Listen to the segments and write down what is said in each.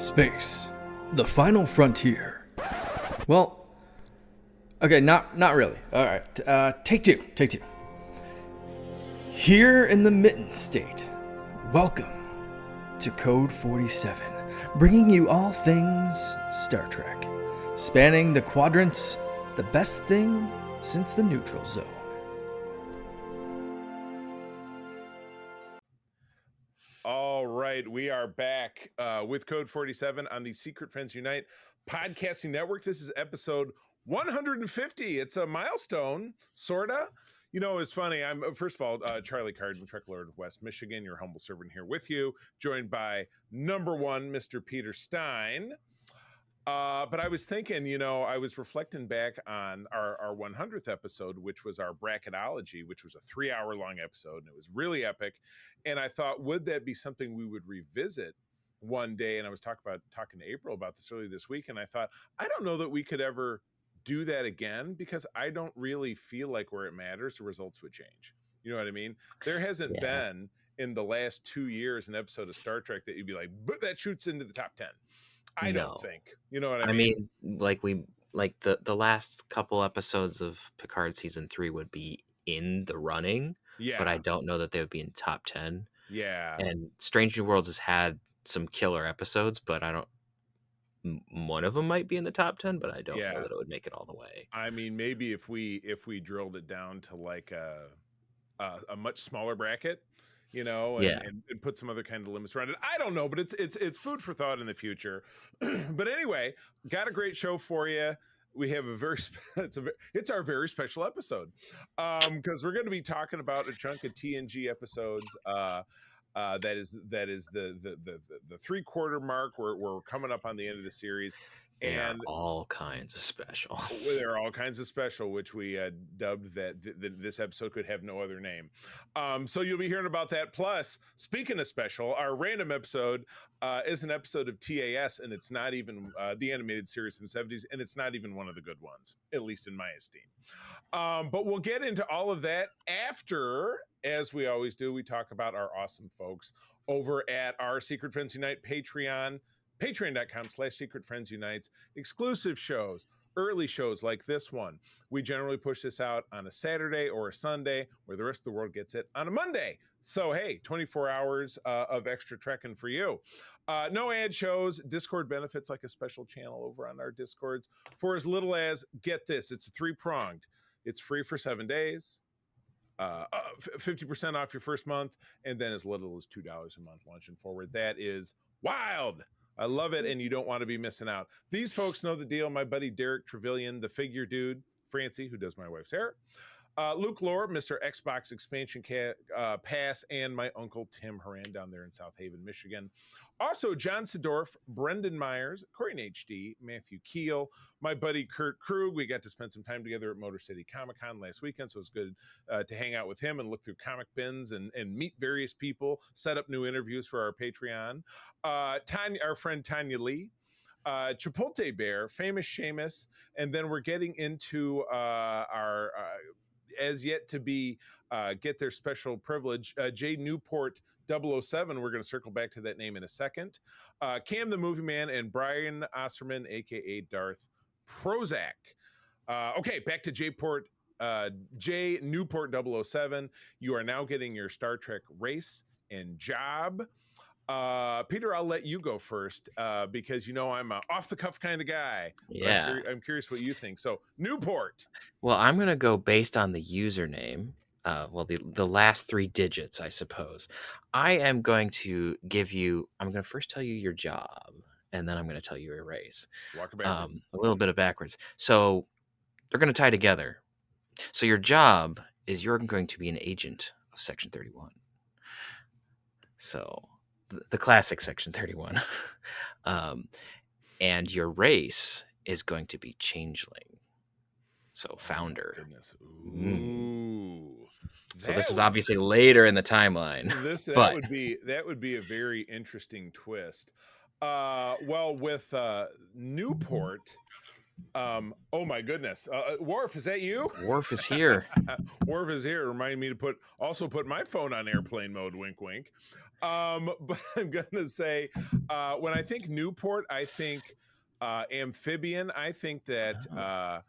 Space, the final frontier. Well, okay, not really. All right, take two. Here in the Mitten State, welcome to Code 47, bringing you all things Star Trek, spanning the quadrants, the best thing since the neutral zone. All right, we are back with Code 47 on the Secret Friends Unite podcasting network. This is episode 150. It's a milestone, sorta. You know, it's funny. I'm first of all, Charlie Carden, Trek Lord of West Michigan, your humble servant here with you, joined by number one, Mr. Peter Stein. But I was thinking, you know, I was reflecting back on our 100th episode, which was our bracketology, which was a 3-hour long episode, and it was really epic. And I thought, would that be something we would revisit one day? And I was talking to April about this earlier this week, and I thought, I don't know that we could ever do that again, because I don't really feel like where it matters, the results would change. You know what I mean? There hasn't been in the last 2 years an episode of Star Trek that you'd be like, but that shoots into the top 10. I don't think. You know what I mean? Like the last couple episodes of Picard season 3 would be in the running, but I don't know that they would be in top 10. Yeah. And Strange New Worlds has had some killer episodes, but one of them might be in the top 10, but I don't know that it would make it all the way. I mean, maybe if we drilled it down to like a much smaller bracket, you know, and put some other kind of limits around it. I don't know, but it's food for thought in the future. But anyway, got a great show for you. We have it's our very special episode, because we're going to be talking about a chunk of TNG episodes. That is the 3/4 mark. We're coming up on the end of the series. And all kinds of special. There are all kinds of special, which we dubbed that this episode could have no other name. So you'll be hearing about that. Plus, speaking of special, our random episode is an episode of TAS, and it's not even the animated series from the 70s, and it's not even one of the good ones, at least in my esteem. But we'll get into all of that after, as we always do, we talk about our awesome folks over at our Secret Friends Unite Patreon. Patreon.com/Secret Friends Unites, exclusive shows, early shows like this one. We generally push this out on a Saturday or a Sunday, where the rest of the world gets it on a Monday. So, hey, 24 hours of extra trekking for you. No ad shows, Discord benefits like a special channel over on our Discords for as little as, get this, it's 3-pronged. It's free for 7 days. 50% off your first month, and then as little as $2 a month launching forward. That is wild. I love it, and you don't want to be missing out. These folks know the deal. My buddy Derek Trevelyan, the figure dude, Francie, who does my wife's hair, Luke Lore, Mr. Xbox Expansion Pass, and my uncle Tim Horan down there in South Haven, Michigan. Also, John Sedorf, Brendan Myers, Corey HD, Matthew Keel, my buddy Kurt Krug. We got to spend some time together at Motor City Comic Con last weekend, so it was good to hang out with him and look through comic bins and meet various people, set up new interviews for our Patreon. Our friend Tanya Lee, Chipotle Bear, Famous Seamus, and then we're getting into our as yet to be get their special privilege, Jay Newport 007. We're going to circle back to that name in a second. Cam the Movie Man and Brian Osserman, aka Darth Prozac. Okay, back to Jay Newport 007. You are now getting your Star Trek race and job. Peter, I'll let you go first because you know I'm a off-the-cuff kind of guy. Yeah. I'm curious what you think. So, Newport. Well, I'm going to go based on the username. The last 3 digits, I suppose. I am going to I'm going to first tell you your job, and then I'm going to tell you your race. Walk it backwards. A little bit of backwards. So they're going to tie together. So your job is you're going to be an agent of Section 31. So the classic Section 31. And your race is going to be Changeling. So founder. Oh, goodness. Ooh. So this is obviously later in the timeline. That would be a very interesting twist. Well, with Newport, Oh my goodness. Worf, is that you? Worf is here. Worf is here. Remind me to put my phone on airplane mode. Wink, wink. But I'm gonna say, when I think Newport, I think amphibian. I think that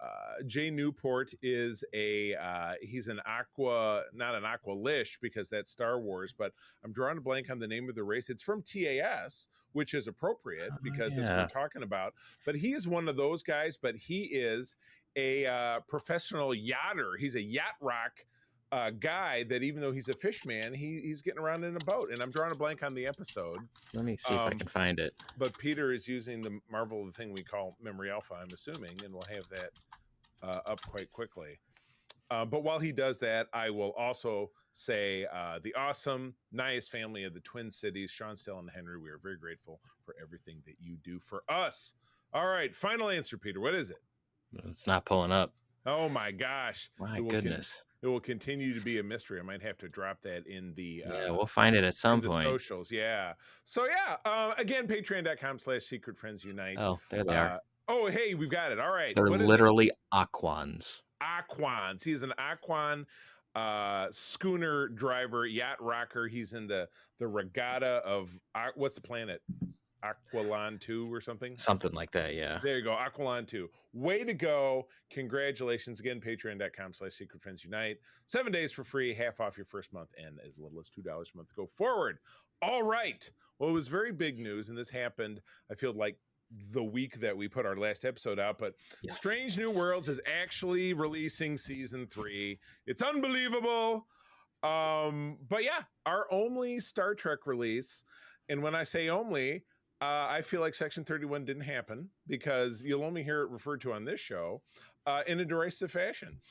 Oh, Jay Newport is he's an not an aqua lish because that's Star Wars, but I'm drawing a blank on the name of the race. It's from TAS, which is appropriate because that's what we're yeah. talking about. But he is one of those guys, but he is a professional yachter. He's a yacht rock guy that even though he's a fish man, he's getting around in a boat. And I'm drawing a blank on the episode. Let me see if I can find it. But Peter is using the Marvel thing we call Memory Alpha, I'm assuming, and we'll have that up quite quickly. But while he does that, I will also say the awesome, nice family of the Twin Cities, Sean, Stella, and Henry. We are very grateful for everything that you do for us. All right, final answer, Peter. What is it? It's not pulling up. Oh my gosh! My goodness. It will continue to be a mystery. I might have to drop that in the Yeah, we'll find it at some the point. socials. Yeah. So yeah. Again, patreon.com/secret friends unite. Oh, there they are. Oh, hey, we've got it. All right. They're What is it? literally aquans. Aquans. He's an aquan schooner driver, yacht rocker. He's in the regatta of what's the planet? Aqualon 2 or something? Something like that, yeah. There you go. Aqualon 2. Way to go. Congratulations. Again, patreon.com/secret friends unite. 7 days for free, half off your first month, and as little as $2 a month to go forward. All right. Well, it was very big news, and this happened, I feel like, the week that we put our last episode out, but Yeah. Strange New Worlds is actually releasing season 3. It's unbelievable. But yeah, our only Star Trek release, and when I say only, I feel like Section 31 didn't happen because you'll only hear it referred to on this show in a derisive fashion.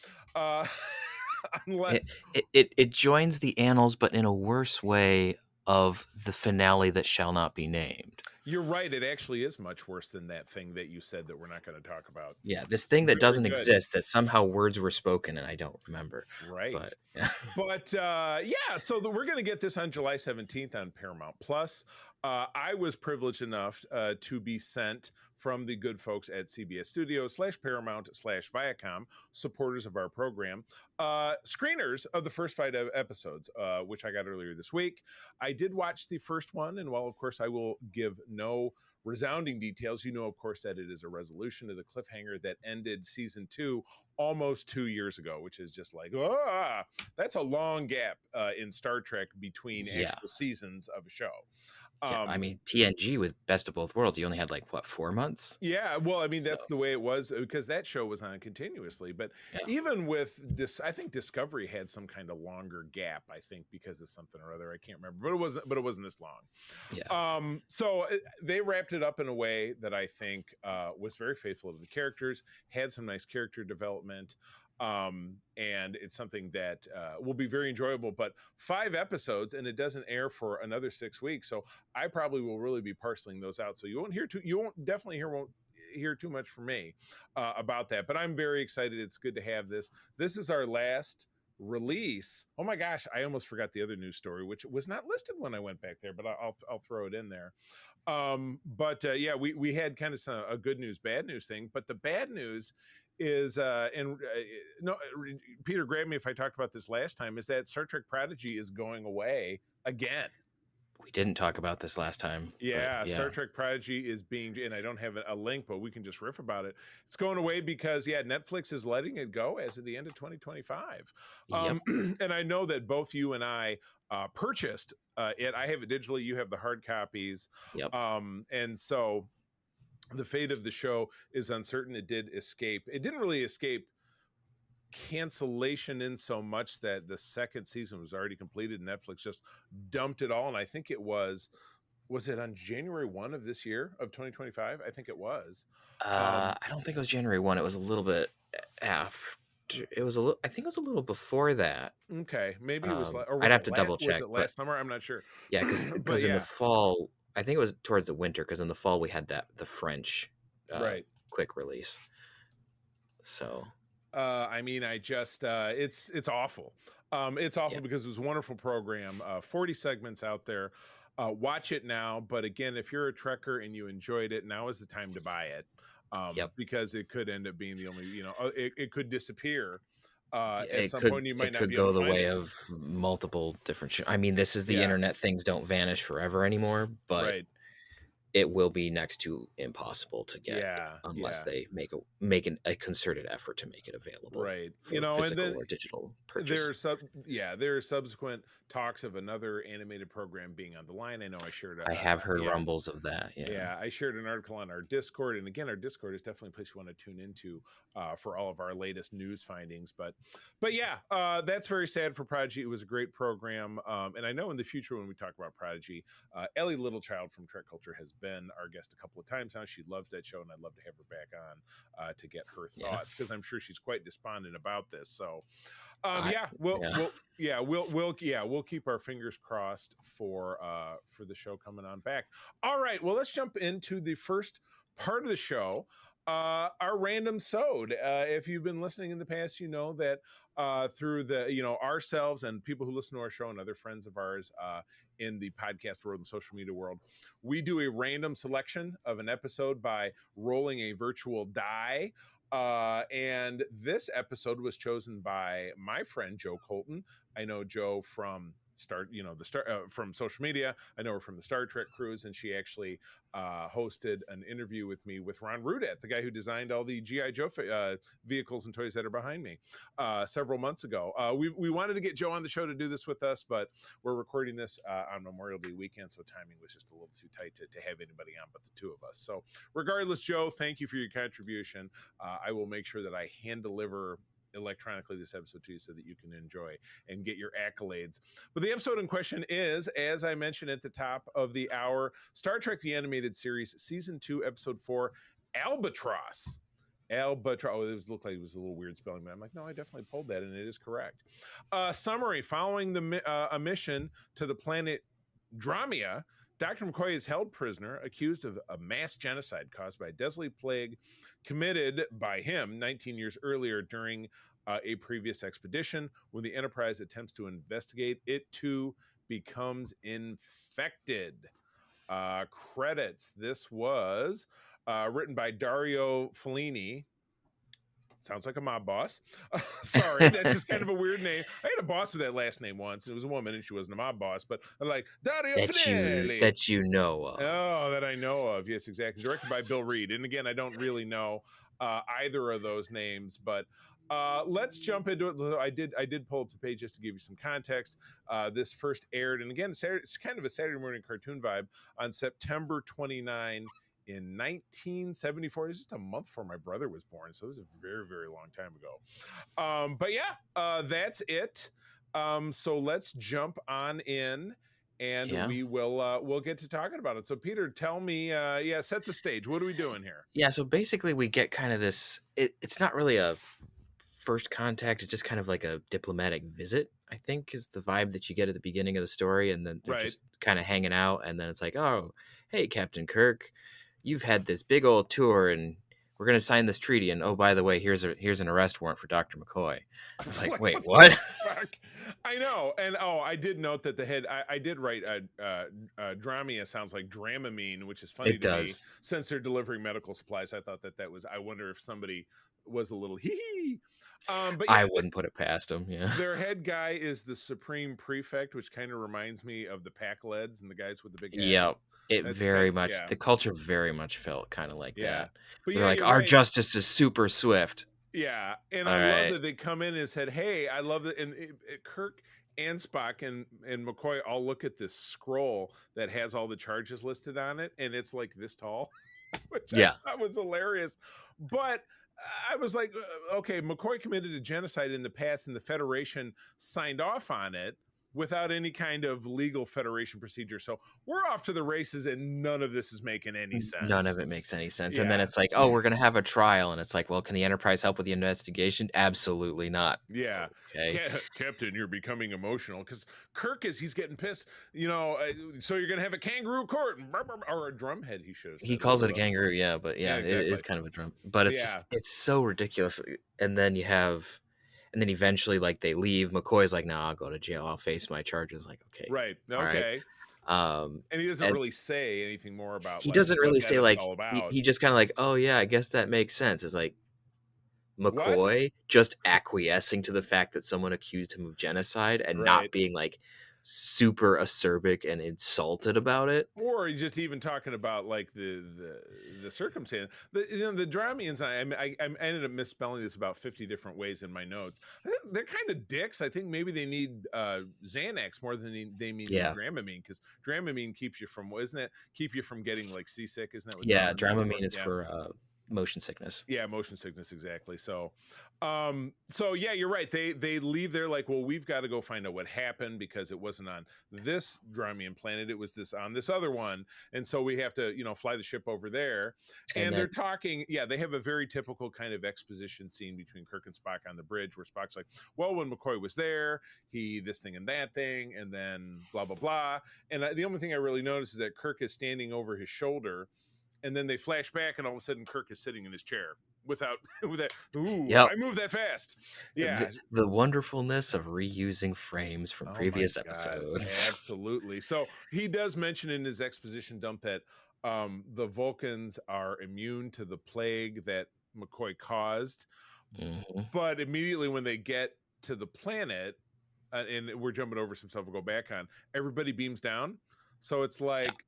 Unless It joins the annals, but in a worse way, of the finale that shall not be named. you're right, it actually is much worse than that thing that you said that we're not going to talk about. Yeah, this thing that Very doesn't good. exist, that somehow words were spoken and I don't remember. Right. But yeah. But yeah, so we're going to get this on July 17th on Paramount Plus. I was privileged enough to be sent from the good folks at CBS Studios /Paramount/Viacom, supporters of our program, screeners of the first 5 episodes, which I got earlier this week. I did watch the first one, and while, of course, I will give no resounding details, you know, of course, that it is a resolution to the cliffhanger that ended season 2 almost 2 years ago, which is just like, that's a long gap in Star Trek between actual seasons of a show. I mean, TNG with Best of Both Worlds, you only had like, what, 4 months? Yeah, well, I mean, that's the way it was because that show was on continuously. But even with this, I think Discovery had some kind of longer gap, I think, because of something or other. I can't remember, but it wasn't this long. Yeah. So they wrapped it up in a way that I think was very faithful to the characters, had some nice character development. And it's something that will be very enjoyable, but 5 episodes and it doesn't air for another 6 weeks. So I probably will really be parceling those out. So you won't hear too much from me about that, but I'm very excited. It's good to have this. This is our last release. Oh my gosh, I almost forgot the other news story, which was not listed when I went back there, but I'll throw it in there. But yeah, we had kind of a good news, bad news thing, but the bad news is no, Peter, grab me if I talked about this last time, is that Star Trek Prodigy is going away again. We didn't talk about this last time. Yeah, Star Trek Prodigy is being, and I don't have a link, but we can just riff about it. It's going away because, Netflix is letting it go as of the end of 2025. And I know that both you and I purchased it. I have it digitally. You have the hard copies. And so the fate of the show is uncertain. It did escape. It didn't really escape cancellation in so much that the second season was already completed and Netflix just dumped it all. And I think it was it on January 1 of this year of 2025? I think it was. I don't think it was January 1. It was a little bit after. It was I think it was a little before that. Okay. Maybe it was, I'd have to double check. Was it last summer? I'm not sure. Yeah. Because in the fall, I think it was towards the winter, because in the fall we had the French quick release. So I mean, I just it's awful. It's awful because it was a wonderful program. 40 segments out there. Watch it now. But again, if you're a Trekker and you enjoyed it, now is the time to buy it. Yep. because it could end up being the only, it could disappear at It some could point. You might it not could be able go to the find way it. of multiple different I mean, this is the Yeah, internet. Things don't vanish forever anymore, but right. it will be next to impossible to get Yeah, unless yeah, they a concerted effort to make it available right. for And physical then or digital there purchase. are there are subsequent talks of another animated program being on the line. I know I shared I have heard yeah. rumbles of that. Yeah. Yeah, I shared an article on our Discord, and again, our Discord is definitely a place you want to tune into for all of our latest news findings. But yeah, that's very sad for Prodigy. It was a great program, and I know in the future when we talk about Prodigy, Ellie Littlechild from Trek Culture has been our guest a couple of times now. She loves that show, and I'd love to have her back on to get her Yeah. thoughts because I'm sure she's quite despondent about this. So I yeah, yeah. we'll keep our fingers crossed for the show coming on back. All right, well, let's jump into the first part of the show, our random sode. If you've been listening in the past, you know that through the ourselves and people who listen to our show and other friends of ours in the podcast world and social media world, we do a random selection of an episode by rolling a virtual die. And this episode was chosen by my friend Joe Colton. I know Joe from from social media. I know her from the Star Trek cruise, and she actually hosted an interview with me with Ron Rudat, the guy who designed all the GI Joe vehicles and toys that are behind me, several months ago. We wanted to get Joe on the show to do this with us, but we're recording this on Memorial Day weekend, so timing was just a little too tight to have anybody on but the two of us. So regardless, Joe, thank you for your contribution. I will make sure that I hand deliver electronically this episode to you so that you can enjoy and get your accolades. But the episode in question is, as I mentioned at the top of the hour, Star Trek the Animated Series, Season 2, Episode 4, Albatross. Albatross. Oh, looked like it was a little weird spelling, but I'm like, no, I definitely pulled that, and it is correct. Summary: following a mission to the planet Dramia, Dr. McCoy is held prisoner, accused of a mass genocide caused by a deadly plague committed by him 19 years earlier during a previous expedition. When the Enterprise attempts to investigate, it too becomes infected. Credits. This was written by Dario Fellini. Sounds like a mob boss. Sorry, that's just kind of a weird name. I had a boss with that last name once. It was a woman, and she wasn't a mob boss. But I'm like, Dario Finelli. that you know of. Oh, that I know of. Yes, exactly. Directed by Bill Reed. And again, I don't really know either of those names, but let's jump into it. I did pull up the page just to give you some context. This first aired, and again, it's kind of a Saturday morning cartoon vibe, on September 29 in 1974. It's just a month before my brother was born, so it was a very, very long time ago. But yeah, that's it. So let's jump on in, and Yeah. we'll get to talking about it. So Peter, tell me, set the stage. What are we doing here? Yeah, so basically we get kind of this it's not really a first contact, it's just kind of like a diplomatic visit, I think is the vibe that you get at the beginning of the story, and then they're Right. just kind of hanging out, and then it's like, "Oh, hey Captain Kirk, you've had this big old tour and we're going to sign this treaty, and oh, by the way, here's an arrest warrant for Dr. McCoy." It's like, "Wait, what?" Fuck? I know. And I did note that the head, I did write Dramia sounds like Dramamine, which is funny It to me does. since they're delivering medical supplies. I thought that was, I wonder if somebody was a little hee hee. But yeah, I wouldn't put it past him. Yeah. their head guy is the Supreme Prefect, which kind of reminds me of the Pac-Leds and the guys with the big hats. Yeah. It That's very kind, much yeah, the culture very much felt kind of like yeah. that. But They're yeah, like, you're "Our right. justice is super swift." Yeah, and All I love right. that they come in and said, "Hey, I love that." And Kirk and Spock and McCoy all look at this scroll that has all the charges listed on it, and it's like this tall, which I Yeah. thought was hilarious. But I was like, okay, McCoy committed a genocide in the past, and the Federation signed off on it without any kind of legal Federation procedure. So we're off to the races, and none of this is making any None sense. of it makes any sense. And then Yeah. it's like, "Oh, we're going to have a trial." And it's like, "Well, can the Enterprise help with the investigation?" Absolutely not. Yeah, Okay. Captain, you're becoming emotional because Kirk he's getting pissed. So you're gonna have a kangaroo court or a drumhead. He should have He said. calls it a kangaroo, yeah, but Yeah, yeah, it exactly. is kind of a drum. But it's Yeah, just it's so ridiculous. And then and then eventually like they leave. McCoy's like, "Nah, I'll go to jail. I'll face my charges." Like, okay. right. All right. Okay. And he doesn't And really say anything more about he like doesn't what really that say, is like, all he about. he just kinda like, "Oh, yeah, I guess that makes sense." It's like, What? McCoy just acquiescing to the fact that someone accused him of genocide and not Right. being, like, super acerbic and insulted about it. Or just even talking about like the circumstance. The Dramians. I ended up misspelling this about 50 different ways in my notes. I think they're kind of dicks. I think maybe they need Xanax more than they need Yeah. Dramamine, because Dramamine keeps you from, isn't it? Keep you from getting like seasick. Isn't that what Yeah, Dramamine is for? Dramamine is Yeah. for, motion sickness. Yeah, motion sickness, exactly. So yeah, you're right. They leave there like, well, we've got to go find out what happened, because it wasn't on this Dramian planet, it was this on this other one, and so we have to, fly the ship over there. And And they're then talking. Yeah, they have a very typical kind of exposition scene between Kirk and Spock on the bridge, where Spock's like, well, when McCoy was there, he this thing and that thing, and then blah blah blah. And the only thing I really noticed is that Kirk is standing over his shoulder, and then they flash back, and all of a sudden Kirk is sitting in his chair without with that. Ooh, yep. I move that fast. Yeah. The wonderfulness of reusing frames from Oh my previous God, episodes. absolutely. So he does mention in his exposition dump that the Vulcans are immune to the plague that McCoy caused, Mhm. but immediately when they get to the planet, and we're jumping over some stuff we'll go back on, everybody beams down. So it's Yeah. like,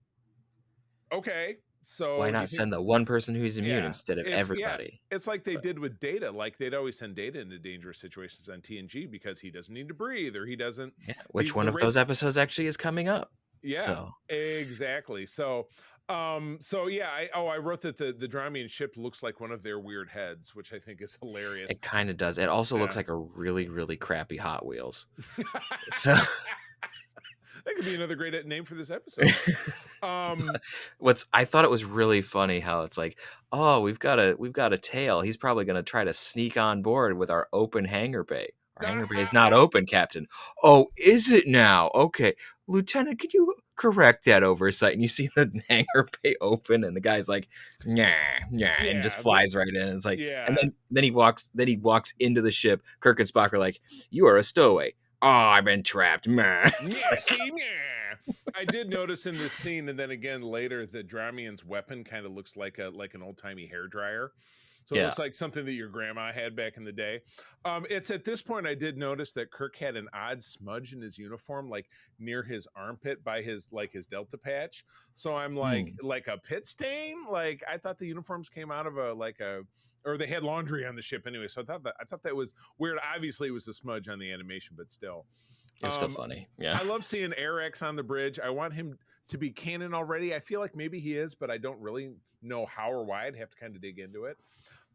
okay, Why so do you not think? send the one person who's immune Yeah, instead of everybody? it's like they But did with Data. Like they'd always send Data into dangerous situations on TNG because he doesn't need to breathe, or he doesn't. yeah, which one The of rate. those episodes actually is coming up? Yeah, So, exactly. So yeah. I wrote that the Dramian ship looks like one of their weird heads, which I think is hilarious. it kinda does. It also looks Yeah. like a really, really crappy Hot Wheels. So That could be another great name for this episode. I thought it was really funny how it's like, "Oh, we've got a tail. He's probably gonna try to sneak on board with our open hangar bay." "Our hangar bay is not open, Captain." "Oh, is it now? Okay. Lieutenant, could you correct that oversight?" And you see the hangar bay open, and the guy's like, "Nah, nah," and just Yeah, flies right in. It's like, and yeah. then he walks into the ship. Kirk and Spock are like, "You are a stowaway." "Oh, I've been trapped." Meh. It's Yeah, like, see, yeah. I did notice in this scene, and then again later, the Dramian's weapon kind of looks like an old timey hair dryer. So it yeah. looks like something that your grandma had back in the day. It's at this point I did notice that Kirk had an odd smudge in his uniform, like near his armpit by his Delta patch. So I'm Hmm. like a pit stain. Like I thought the uniforms came out of or they had laundry on the ship anyway. So I thought that was weird. Obviously, it was a smudge on the animation, but still. It was still Um, funny. Yeah. I love seeing Eric's on the bridge. I want him to be canon already. I feel like maybe he is, but I don't really know how or why. I'd have to kind of dig into it.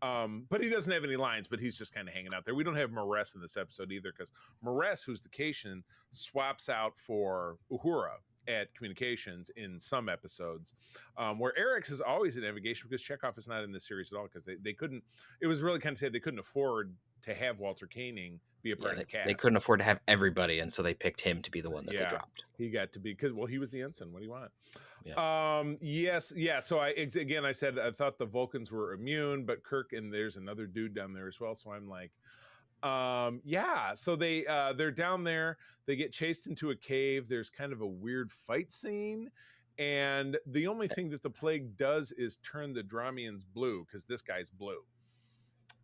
But he doesn't have any lines, but he's just kind of hanging out there. We don't have Mares in this episode either, because Mares, who's the Cation, swaps out for Uhura at communications in some episodes, where Eric's is always at navigation, because Chekhov is not in this series at all, because they couldn't, it was really kind of sad they couldn't afford to have Walter Koenig be a part Yeah, of the they cast. couldn't afford to have everybody, and so they picked him to be the one that they Yeah, dropped. he got to be, because well, he was the ensign. What do you want? Yeah. Yes, yeah. So again, I said I thought the Vulcans were immune, but Kirk, and there's another dude down there as well. So I'm like, yeah. So they're down there. They get chased into a cave. There's kind of a weird fight scene, and the only thing that the plague does is turn the Dramians blue, because this guy's blue.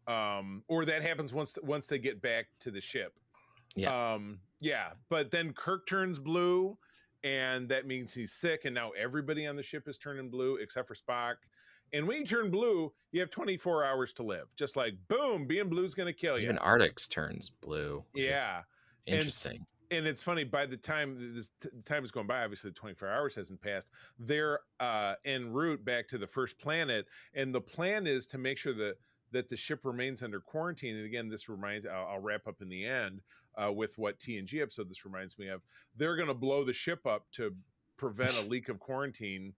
Or that happens once they get back to the ship. Yeah. Yeah, but then Kirk turns blue, and that means he's sick, and now everybody on the ship is turning blue except for Spock. And when you turn blue, you have 24 hours to live. Just like boom, being blue is going to kill you. Even Arctic's turns blue, which is Yeah. and interesting. and it's funny, by the time time is going by, obviously 24 hours hasn't passed. They're en route back to the first planet, and the plan is to make sure that the ship remains under quarantine. And again, this reminds, I'll wrap up in the end with what TNG episode this reminds me of. They're going to blow the ship up to prevent a leak of quarantine,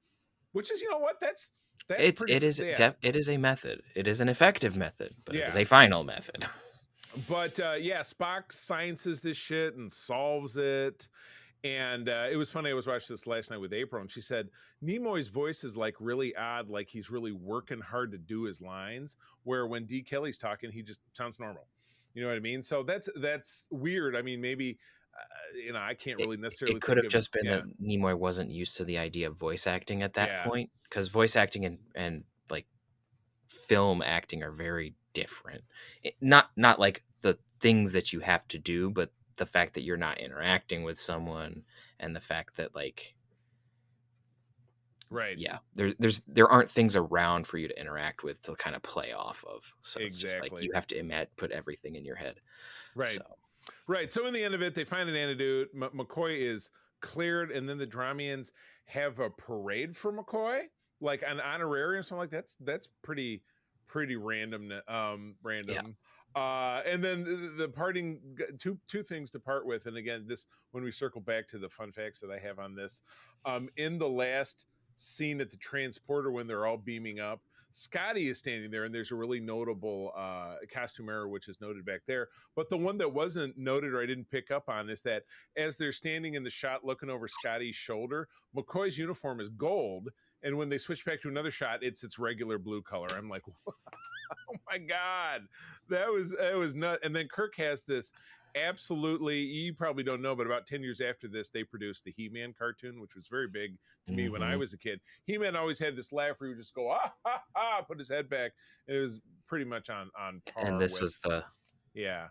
which is, you know what, that's It's pretty, it is yeah. it is a method. It is an effective method, but it is Yeah. a final method. But yeah, Spock sciences this shit and solves it. And it was funny. I was watching this last night with April, and she said Nimoy's voice is like really odd, like he's really working hard to do his lines. Where when D. Kelly's talking, he just sounds normal. You know what I mean? So that's weird. I mean, maybe I can't It really necessarily it could think have of. just been Yeah, that Nimoy wasn't used to the idea of voice acting at that yeah, point, because voice acting and like film acting are very different. Not like the things that you have to do, but the fact that you're not interacting with someone, and the fact that like right, yeah, there aren't things around for you to interact with to kind of play off of. So it's just like exactly, you have to put everything in your head. right. So Right. So in the end of it, they find an antidote. McCoy is cleared, and then the Dromians have a parade for McCoy, like an honorarium. So I'm like, that's pretty random. yeah. Random. And then the parting two things to part with. And again, this when we circle back to the fun facts that I have on this, in the last scene at the transporter when they're all beaming up, Scotty is standing there, and there's a really notable costume error, which is noted back there. But the one that wasn't noted or I didn't pick up on is that as they're standing in the shot looking over Scotty's shoulder, McCoy's uniform is gold. And when they switch back to another shot, it's its regular blue color. I'm like, oh my God, that was nuts. And then Kirk has this absolutely, you probably don't know, but about 10 years after this, they produced the He-Man cartoon, which was very big to me when I Hmm. was a kid. He-Man always had this laugh where he would just go, ah, ha, ha, put his head back. And it was pretty much on And par this with, was the yeah.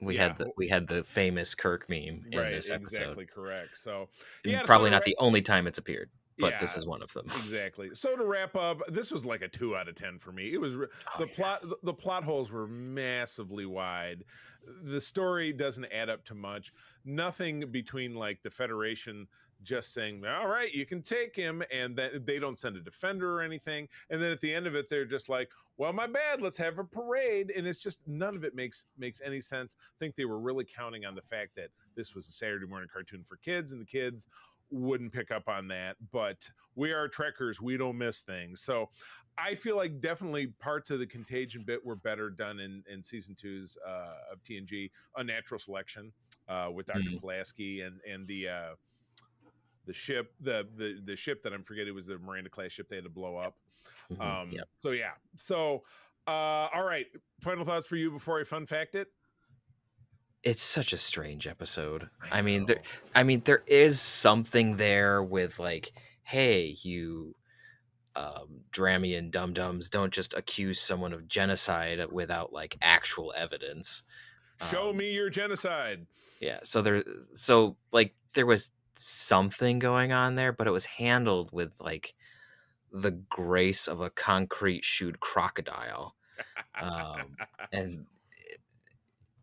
we Yeah, had the famous Kirk meme in right, this episode. exactly correct. So, And yeah, so probably not the only time it's appeared, but this yeah, is one of them. exactly. So to wrap up, this was like a 2 out of 10 for me. It was Oh the yeah. plot holes were massively wide. The story doesn't add up to much. Nothing between like the Federation just saying, "All right, you can take him," and then they don't send a defender or anything. And then at the end of it, they're just like, "Well, my bad. Let's have a parade." And it's just none of it makes any sense. I think they were really counting on the fact that this was a Saturday morning cartoon for kids, and the kids wouldn't pick up on that. But we are Trekkers. We don't miss things. So I feel like definitely parts of the Contagion bit were better done in season two's of TNG. Unnatural Selection with Dr. Mm, Pulaski and the ship, the ship that I'm forgetting was the Miranda class ship they had to blow up. mhm, yep. So yeah. So all right. Final thoughts for you before I fun fact it. It's such a strange episode. I I mean, know. there is something there with like, hey, you Dramian dum-dums, don't just accuse someone of genocide without like actual evidence. Show Um, me your genocide. yeah, so like there was something going on there, but it was handled with like the grace of a concrete shoed crocodile. Um, and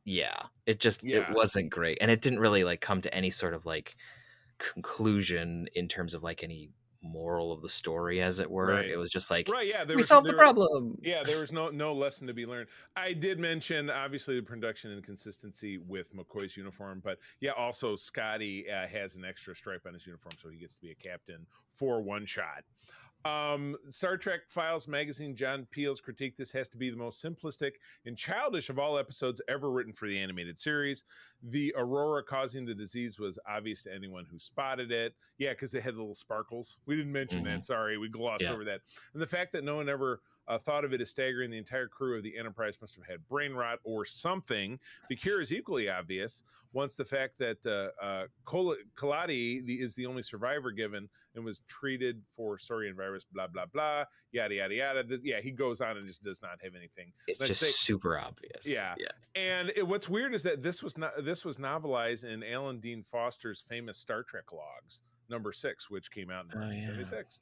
yeah, it Yeah. wasn't great, and it didn't really like come to any sort of like conclusion in terms of like any moral of the story, as it were. Right. It was just like Right. Yeah. we solved the There were problem. yeah, there was no lesson to be learned. I did mention obviously the production inconsistency with McCoy's uniform, but yeah, also Scotty has an extra stripe on his uniform, so he gets to be a captain for one shot. Star Trek Files magazine, John Peel's critique: this has to be the most simplistic and childish of all episodes ever written for the animated series. The aurora causing the disease was obvious to anyone who spotted it. Yeah, because they had little sparkles. We didn't mention Hmm. that. Sorry, we glossed Yeah, over that. And the fact that no one ever thought of it as staggering. The entire crew of the Enterprise must have had brain rot or something. The cure is equally obvious once the fact that Kaladi is the only survivor given and was treated for Saurian virus, blah, blah, blah, yada, yada, yada. Yeah, he goes on and just does not have anything. it's And I just say, super obvious. yeah. Yeah. And what's weird is that this was novelized in Alan Dean Foster's famous Star Trek logs, number 6, which came out in Oh yeah. 1976.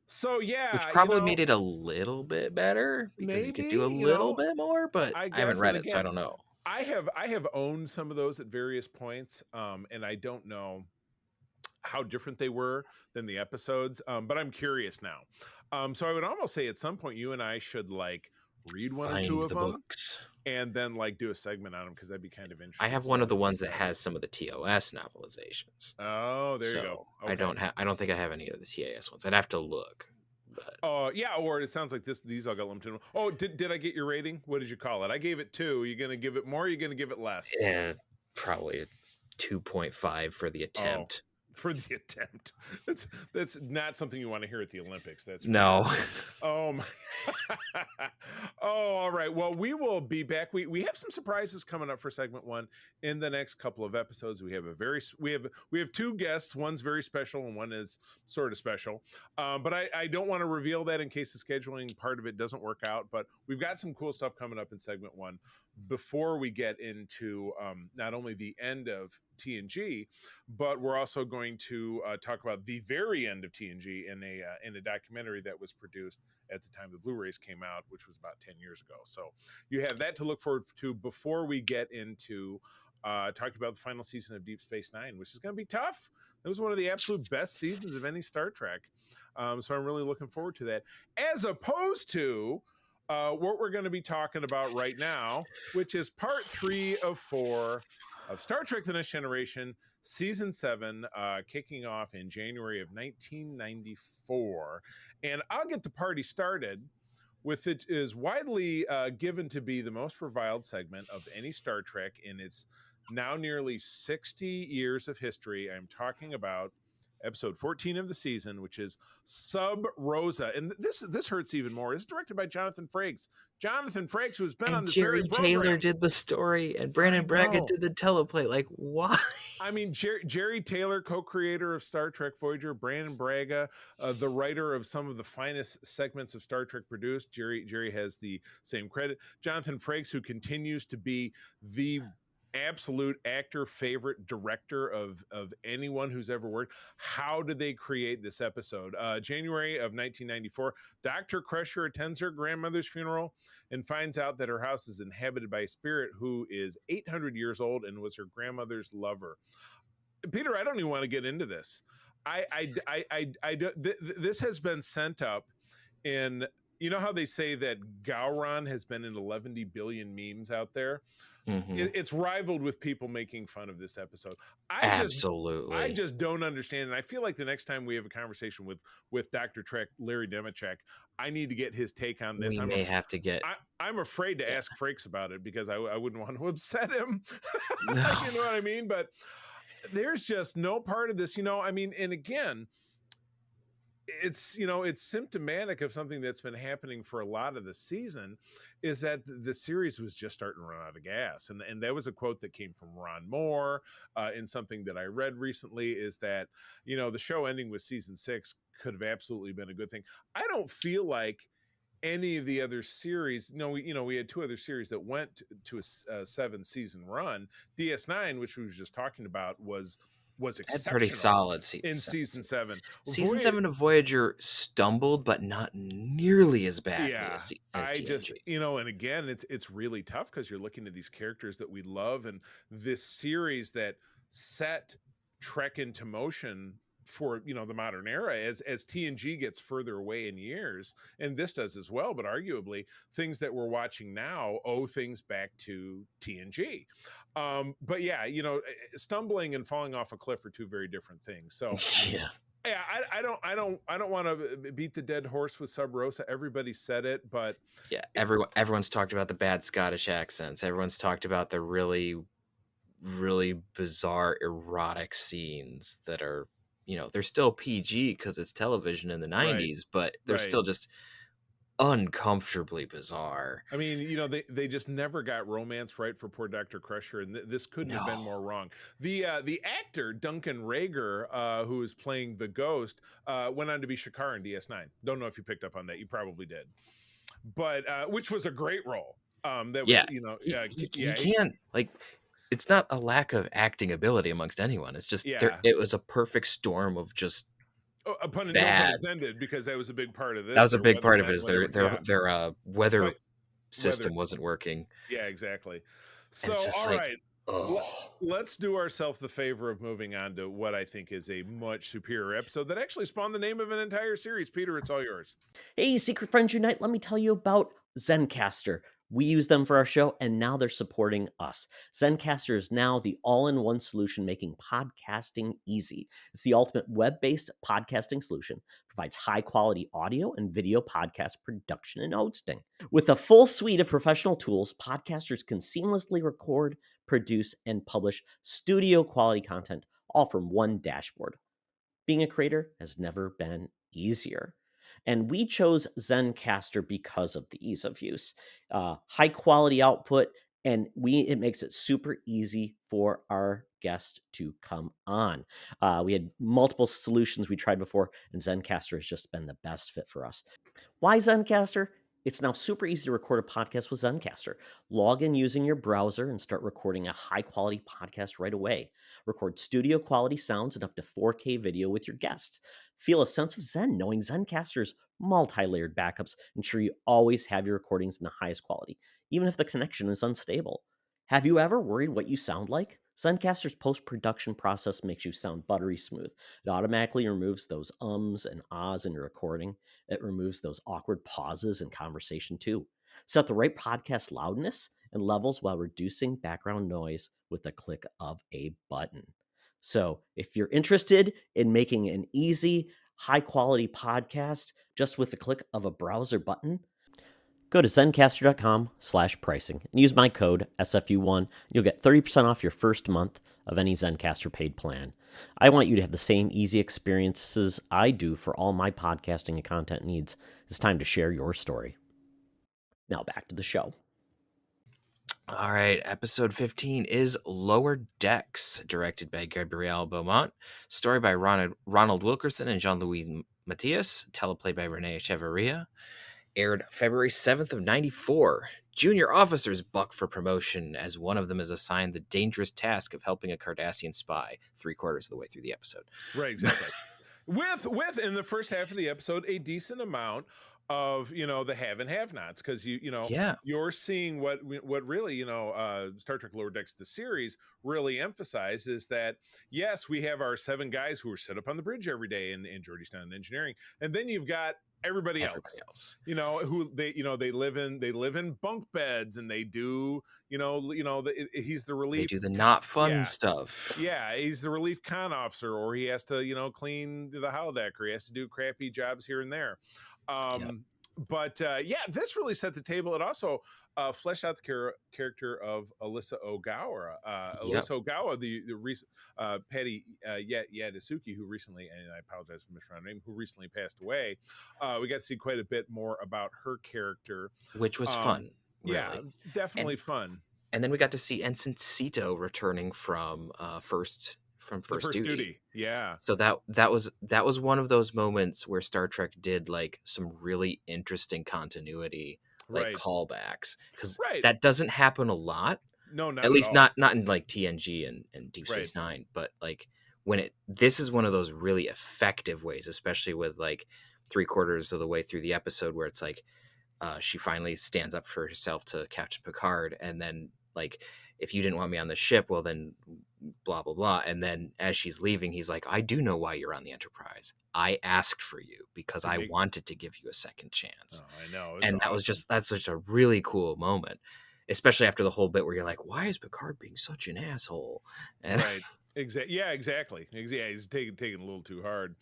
So Which yeah, probably made it a little bit better because you could do a maybe, little bit more, but I I haven't guess. And read it, so I again, don't know. I have owned some of those at various points, and I don't know how different they were than the episodes, but I'm curious now. So I would almost say at some point you and I should like read one or Find two of the them books. and then like do a segment on them because that'd be kind of I interesting. have one of So, the ones that has some of the TOS novelizations. oh, there you go. So Okay. I don't think I have any of the TAS ones. I'd have to look. But Oh, yeah. Or it sounds like these all got lumped in. Oh, did I get your rating? What did you call it? I gave it 2. Are you going to give it more? Or are you going to give it less? yeah, probably a 2.5 for the Oh, attempt. For the attempt. That's not something you want to hear at the Olympics. That's for No. sure. Oh my. Oh, all right. Well, we will be back. We have some surprises coming up for segment 1 in the next couple of episodes. We have we have 2 guests. One's very special and one is sort of special. But I don't want to reveal that in case the scheduling part of it doesn't work out. But we've got some cool stuff coming up in segment 1 before we get into not only the end of TNG, but we're also going to talk about the very end of TNG in a documentary that was produced at the time the Blu-rays came out, which was about 10 years ago. So you have that to look forward to before we get into talking about the final season of Deep Space Nine, which is going to be tough. It was one of the absolute best seasons of any Star Trek. So I'm really looking forward to that, as opposed to what we're going to be talking about right now, which is part 3 of 4 of Star Trek The Next Generation, Season 7, kicking off in January of 1994. And I'll get the party started with it is widely given to be the most reviled segment of any Star Trek in its now nearly 60 years of history. I'm talking about episode 14 of the season, which is Sub Rosa. And this hurts even more. It's directed by Jonathan Frakes. Jonathan Frakes, who's been And on this Jerry very program. Taylor did the story, and Brandon Braga did the teleplay. Like, why? I mean, Jerry Taylor, co-creator of Star Trek Voyager, Brandon Braga, the writer of some of the finest segments of Star Trek produced. Jerry has the same credit. Jonathan Frakes, who continues to be the absolute actor favorite director of anyone who's ever worked. How did they create this episode? January of 1994, Dr. Crusher attends her grandmother's funeral and finds out that her house is inhabited by a spirit who is 800 years old and was her grandmother's lover. Peter, I don't even want to get into this. This has been sent up in, you know how they say that Gowron has been in 11 billion memes out there? Mm-hmm. It's rivaled with people making fun of this episode. Absolutely. I just don't understand. And I feel like the next time we have a conversation with Dr. Trek, Larry Demachek, I need to get his take on this. We may have to get... I'm afraid to ask Frakes about it because I wouldn't want to upset him. No. You know what I mean? But there's just no part of this, I mean, and again, it's symptomatic of something that's been happening for a lot of the season, is that the series was just starting to run out of gas. And that was a quote that came from Ron Moore in something that I read recently, is that, the show ending with season 6 could have absolutely been a good thing. I don't feel like any of the other series, we had 2 other series that went to a 7-season run. DS9, which we were just talking about, was exceptional. Pretty solid in season 7. Season 7 of Voyager stumbled, but not nearly as badly as TNG. Just, and again, it's really tough because you're looking at these characters that we love, and this series that set Trek into motion for the modern era as TNG gets further away in years, and this does as well, but arguably things that we're watching now owe things back to TNG. But yeah, stumbling and falling off a cliff are 2 very different things. So yeah, I don't want to beat the dead horse with Sub Rosa. Everybody said it, but yeah, everyone's talked about the bad Scottish accents. Everyone's talked about the really, really bizarre erotic scenes that are, they're still PG because it's television in the 90s, but they're still just uncomfortably bizarre. I mean, they just never got romance right for poor Dr. Crusher, and this couldn't have been more wrong. The actor Duncan Rager, who is playing the Ghost, went on to be Shakar in DS9. Don't know if you picked up on that. You probably did, but which was a great role. That was, you can't, like, it's not a lack of acting ability amongst anyone. It's just it was a perfect storm of just no pun intended, because that was a big part of this. That was a big part of it. Is their weather system wasn't working. Yeah, exactly. So all right, let's do ourselves the favor of moving on to what I think is a much superior episode that actually spawned the name of an entire series. Peter, it's all yours. Hey, Secret Friends Unite, let me tell you about Zencastr. We use them for our show, and now they're supporting us. Zencastr is now the all-in-one solution making podcasting easy. It's the ultimate web-based podcasting solution. Provides high-quality audio and video podcast production and hosting. With a full suite of professional tools, podcasters can seamlessly record, produce, and publish studio-quality content, all from one dashboard. Being a creator has never been easier. And we chose Zencaster because of the ease of use, high quality output, and it makes it super easy for our guests to come on. We had multiple solutions we tried before, and Zencaster has just been the best fit for us. Why Zencaster? It's now super easy to record a podcast with Zencaster. Log in using your browser and start recording a high quality podcast right away. Record studio quality sounds and up to 4K video with your guests. Feel a sense of Zen knowing Zencaster's multi layered backups ensure you always have your recordings in the highest quality, even if the connection is unstable. Have you ever worried what you sound like? Zencaster's post production process makes you sound buttery smooth. It automatically removes those ums and ahs in your recording. It removes those awkward pauses in conversation too. Set the right podcast loudness and levels while reducing background noise with the click of a button. So, if you're interested in making an easy, high quality podcast just with the click of a browser button, go to Zencaster.com/pricing and use my code SFU1. You'll get 30% off your first month of any Zencaster paid plan. I want you to have the same easy experiences I do for all my podcasting and content needs. It's time to share your story. Now back to the show. All right, episode 15 is Lower Decks, directed by Gabrielle Beaumont, story by Ronald Wilkerson and Jean-Louis Matias, teleplay by Renee Echeverria. Aired February 7th of 94. Junior officers buck for promotion as one of them is assigned the dangerous task of helping a Cardassian spy 3/4 of the way through the episode. Right, exactly. with in the first half of the episode a decent amount of the have and have nots, because you're seeing what really Star Trek Lower Decks the series really emphasized is that yes, we have our 7 guys who are set up on the bridge every day in Geordi Stone Engineering, and then you've got everybody else who they live in bunk beds, and they do he's the relief. They do the not fun Yeah. stuff. Yeah, he's the relief con officer, or he has to clean the holodeck, or he has to do crappy jobs here and there. But this really set the table. It also fleshed out the character of Alyssa Ogawa. Alyssa Ogawa, the recent Patty Yadisuki, who recently, and I apologize for mispronouncing her name, who recently passed away. We got to see quite a bit more about her character, which was fun. Really. Yeah, definitely fun. And then we got to see Ensign Sito returning from first duty. Yeah. So that was one of those moments where Star Trek did like some really interesting continuity, like callbacks, because that doesn't happen a lot. No, not at least all. not in like TNG and Deep Space Nine, but like this is one of those really effective ways, especially with like 3/4 of the way through the episode, where it's like she finally stands up for herself to Captain Picard, and then like, if you didn't want me on the ship, well then blah blah blah. And then as she's leaving, he's like, I do know why you're on the Enterprise. I asked for you because I wanted to give you a second chance. Oh, I know. And awesome. That's such a really cool moment, especially after the whole bit where you're like, why is Picard being such an asshole? And right. Exactly. Yeah, exactly. Yeah, he's taking a little too hard.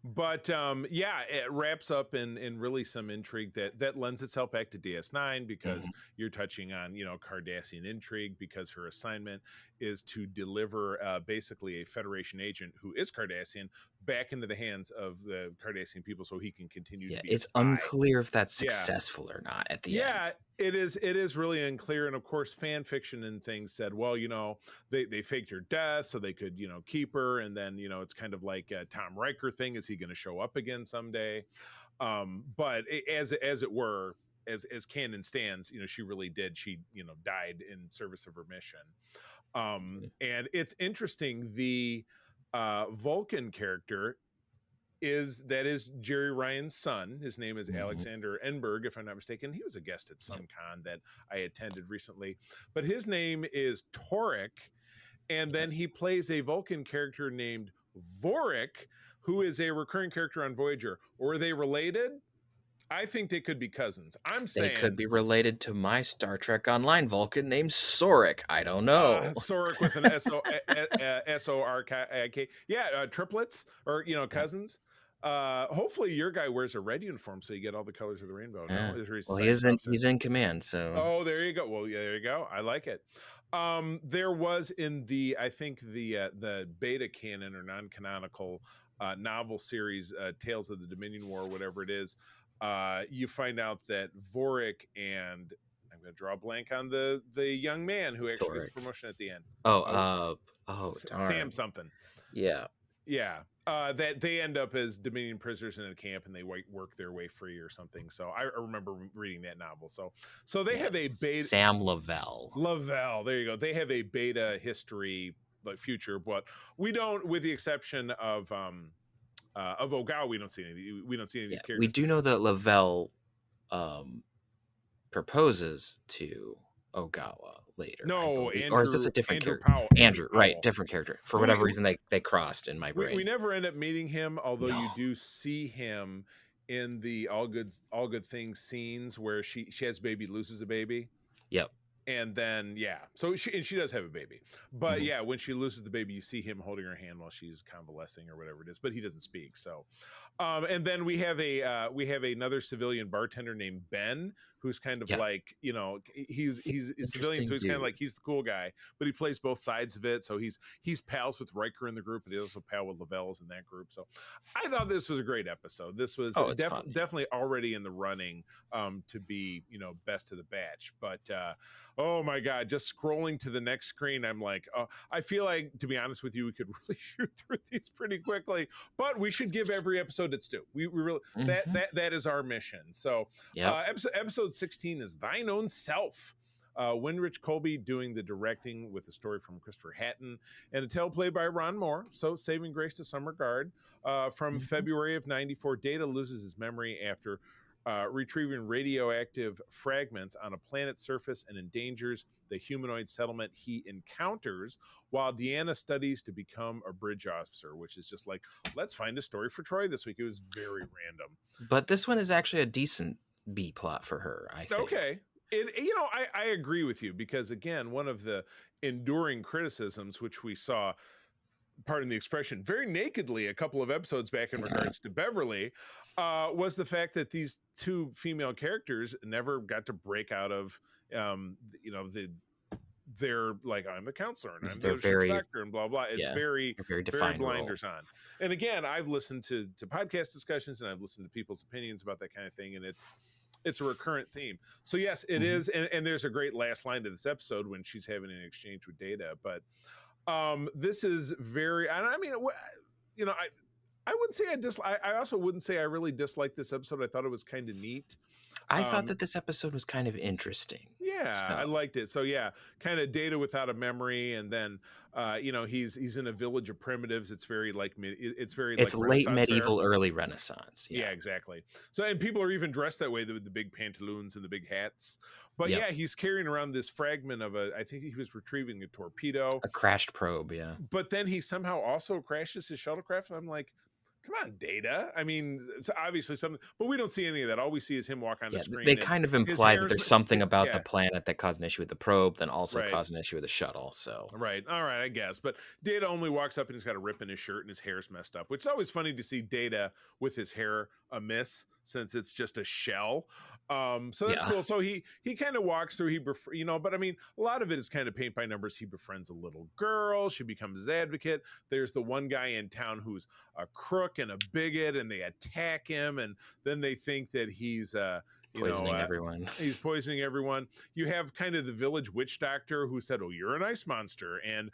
But it wraps up in really some intrigue that lends itself back to DS9, because you're touching on Cardassian intrigue, because her assignment is to deliver basically a Federation agent who is Cardassian back into the hands of the Cardassian people, so he can continue to be it's a spy. unclear if that's successful or not at the end. Yeah, it is really unclear. And of course, fan fiction and things said, well, they faked her death so they could keep her, and then it's kind of like a Tom Riker thing. Is he going to show up again someday? But as it were, as canon stands, she really did. She died in service of her mission. And it's interesting, the Vulcan character is Jerry Ryan's son. His name is Alexander Enberg, if I'm not mistaken. He was a guest at some con that I attended recently, but his name is Torek. And then he plays a Vulcan character named Vorik, who is a recurring character on Voyager. Or are they related? I think they could be cousins. I'm saying they could be related to my Star Trek Online Vulcan named Sorik. I don't know. Sorik with an S-O-R-K. Yeah, triplets or cousins. Hopefully your guy wears a red uniform so you get all the colors of the rainbow. No, well, he's in command. So there you go. Well, yeah, there you go. I like it. There was in the beta canon or non-canonical novel series, Tales of the Dominion War, whatever it is, you find out that Vorik and I'm going to draw a blank on the young man who actually gets the Toric. promotion at the end. Oh, Sam darn. something. Yeah. Yeah, that they end up as Dominion prisoners in a camp and they work their way free or something. So I remember reading that novel. So they have a beta. Sam Lavelle. Lavelle, there you go. They have a beta history like future, but we don't, with the exception of Ogawa, we don't see any. We don't see any of these characters. We do know that Lavelle proposes to Ogawa later. No, or is this a different Andrew character? Powell. Andrew, right? Powell. Different character. For whatever reason, they crossed in my brain. We never end up meeting him, although you No. do see him in the all good things scenes where she has a baby, loses a baby. Yep. And then so she does have a baby, but Mhm. when she loses the baby, you see him holding her hand while she's convalescing or whatever it is, but he doesn't speak. So and then we have another civilian bartender named Ben, who's kind of like, he's a civilian, so he's kind of like, he's the cool guy, but he plays both sides of it. So he's pals with Riker in the group, but he's also pal with Lavelle's in that group. So I thought this was a great episode. This was definitely already in the running to be, best of the batch. But oh my God, just scrolling to the next screen, I'm like, I feel like, to be honest with you, we could really shoot through these pretty quickly, but we should give every episode its due. We really, that is our mission. So episode 16 is Thine Own Self. Winrich Colby doing the directing with a story from Christopher Hatton and a teleplay by Ron Moore. So saving grace to some regard. From February of '94, Data loses his memory after retrieving radioactive fragments on a planet's surface and endangers the humanoid settlement he encounters, while Deanna studies to become a bridge officer, which is just like, let's find a story for Troy this week. It was very random. But this one is actually a decent B plot for her, I think. Okay. I agree with you, because again, one of the enduring criticisms, which we saw, pardon the expression, very nakedly a couple of episodes back in regards to Beverly, was the fact that these two female characters never got to break out of, they're like, I'm the counselor and I'm the ship's doctor and blah, blah. It's very defined, very blinders on. And again, I've listened to podcast discussions and I've listened to people's opinions about that kind of thing. And it's a recurrent theme. So yes, it is. And there's a great last line to this episode when she's having an exchange with Data, but this is very, and I mean, I wouldn't say I also wouldn't say I really disliked this episode. I thought it was kind of neat. I thought that this episode was kind of interesting. Yeah, so I liked it. So yeah, kind of Data without a memory, and then he's in a village of primitives. It's very like it's late medieval, early Renaissance. Yeah, exactly. So and people are even dressed that way with the big pantaloons and the big hats. But yeah, he's carrying around this fragment of I think he was retrieving a torpedo, a crashed probe. Yeah, but then he somehow also crashes his shuttlecraft, and I'm like, come on, Data. I mean, it's obviously something, but we don't see any of that. All we see is him walk on the screen. They kind of imply that there's something about the planet that caused an issue with the probe, then also caused an issue with the shuttle. So right, all right, I guess. But Data only walks up and he's got a rip in his shirt and his hair's messed up, which is always funny to see Data with his hair amiss, since it's just a shell. So that's cool. So he kind of walks through, but I mean, a lot of it is kind of paint by numbers. He befriends a little girl, she becomes his advocate. There's the one guy in town who's a crook and a bigot, and they attack him, and then they think that he's poisoning everyone. He's poisoning everyone. You have kind of the village witch doctor who said, "Oh, you're an ice monster," and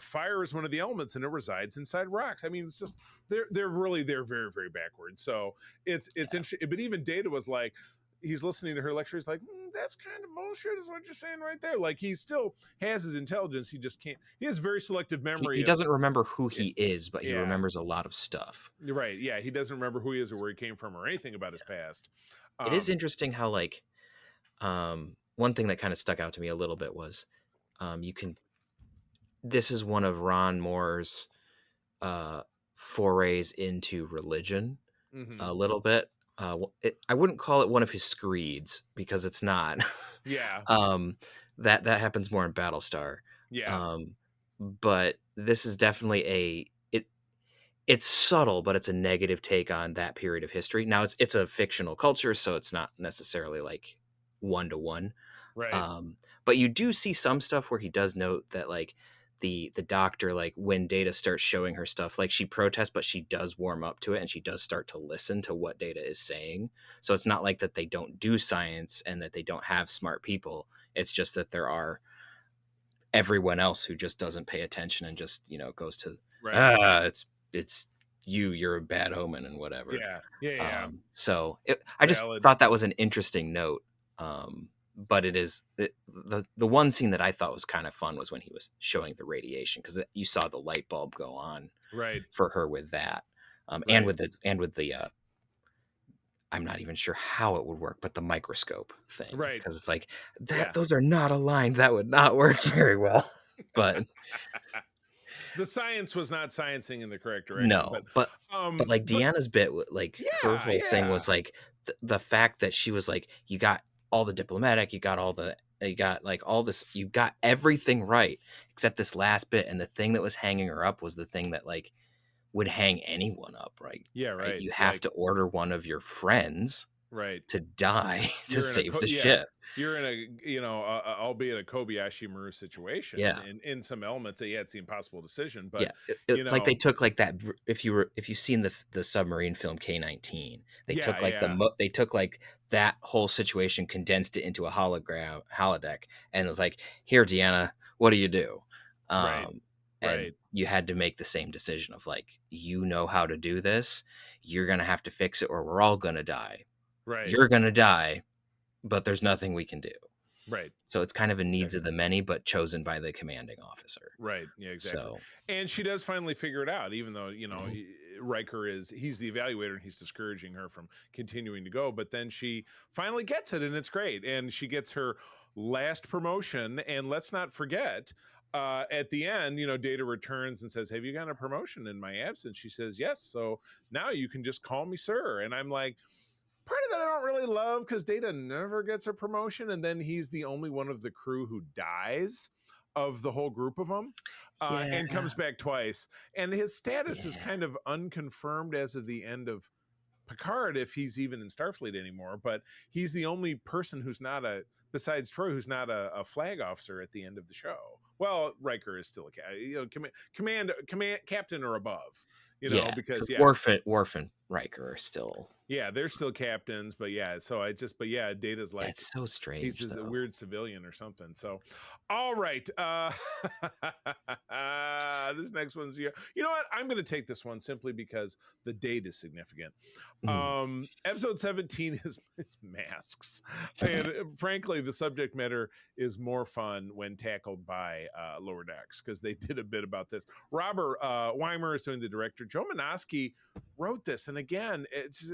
fire is one of the elements, and it resides inside rocks. I mean, it's just they're very, very backwards. So it's interesting. But even Data was like, he's listening to her lecture. He's like, that's kind of bullshit, is what you're saying right there. Like, he still has his intelligence. He just can't. He has very selective memory. He doesn't remember who he is, but he remembers a lot of stuff. You're right. Yeah, he doesn't remember who he is or where he came from or anything about his past. It is interesting how, like, one thing that kind of stuck out to me a little bit was this is one of Ron Moore's forays into religion a little bit. I wouldn't call it one of his screeds, because it's not. Yeah. That happens more in Battlestar. Yeah. But this is definitely it's subtle, but it's a negative take on that period of history. Now it's a fictional culture, so it's not necessarily like 1-to-1. Right. But you do see some stuff where he does note that, like, the doctor, like when Data starts showing her stuff, like she protests, but she does warm up to it and she does start to listen to what Data is saying. So it's not like that they don't do science and that they don't have smart people. It's just that there are everyone else who just doesn't pay attention and just, goes to, it's you're a bad omen and whatever. Yeah. So I just Valid. thought that was an interesting note. But the one scene that I thought was kind of fun was when he was showing the radiation, because you saw the light bulb go on for her with that, and with the I'm not even sure how it would work, but the microscope thing, because it's like those are not aligned. That would not work very well. But the science was not sciencing in the correct direction. No, but like Deanna's bit, like her whole thing was like the fact that she was like, you got all the diplomatic, you got like all this, you got everything right except this last bit, and the thing that was hanging her up was the thing that like would hang anyone up, right? Right. You have to order one of your friends to die to save the ship. You're in a, albeit a Kobayashi Maru situation. In some elements, it's the impossible decision. But it's like they took like that. If you've seen the submarine film K-19, they took like they took like that whole situation, condensed it into a holodeck, and it was like, here, Deanna, what do you do? And you had to make the same decision of like, how to do this. You're gonna have to fix it, or we're all gonna die. You're gonna die, but there's nothing we can do. So it's kind of a needs of the many, but chosen by the commanding officer. Yeah, exactly. So, and she does finally figure it out, even though, Riker he's the evaluator and he's discouraging her from continuing to go. But then she finally gets it, and it's great. And she gets her last promotion. And let's not forget, at the end, Data returns and says, have you gotten a promotion in my absence? She says, yes. So now you can just call me sir. And I'm like, part of that I don't really love, because Data never gets a promotion, and then he's the only one of the crew who dies of the whole group of them, and comes back twice. And his status is kind of unconfirmed as of the end of Picard, if he's even in Starfleet anymore. But he's the only person who's not besides Troy, who's not a flag officer at the end of the show. Well, Riker is still a command captain or above. Because Worf and Riker are still they're still captains, but Data's like, it's so strange. He's a weird civilian or something. So, all right, this next one's you know what? I'm going to take this one simply because the date is significant. Episode 17 is masks, and frankly, the subject matter is more fun when tackled by Lower Decks, because they did a bit about this. Robert Weimer is doing the director. Joe Menosky wrote this, and again, it's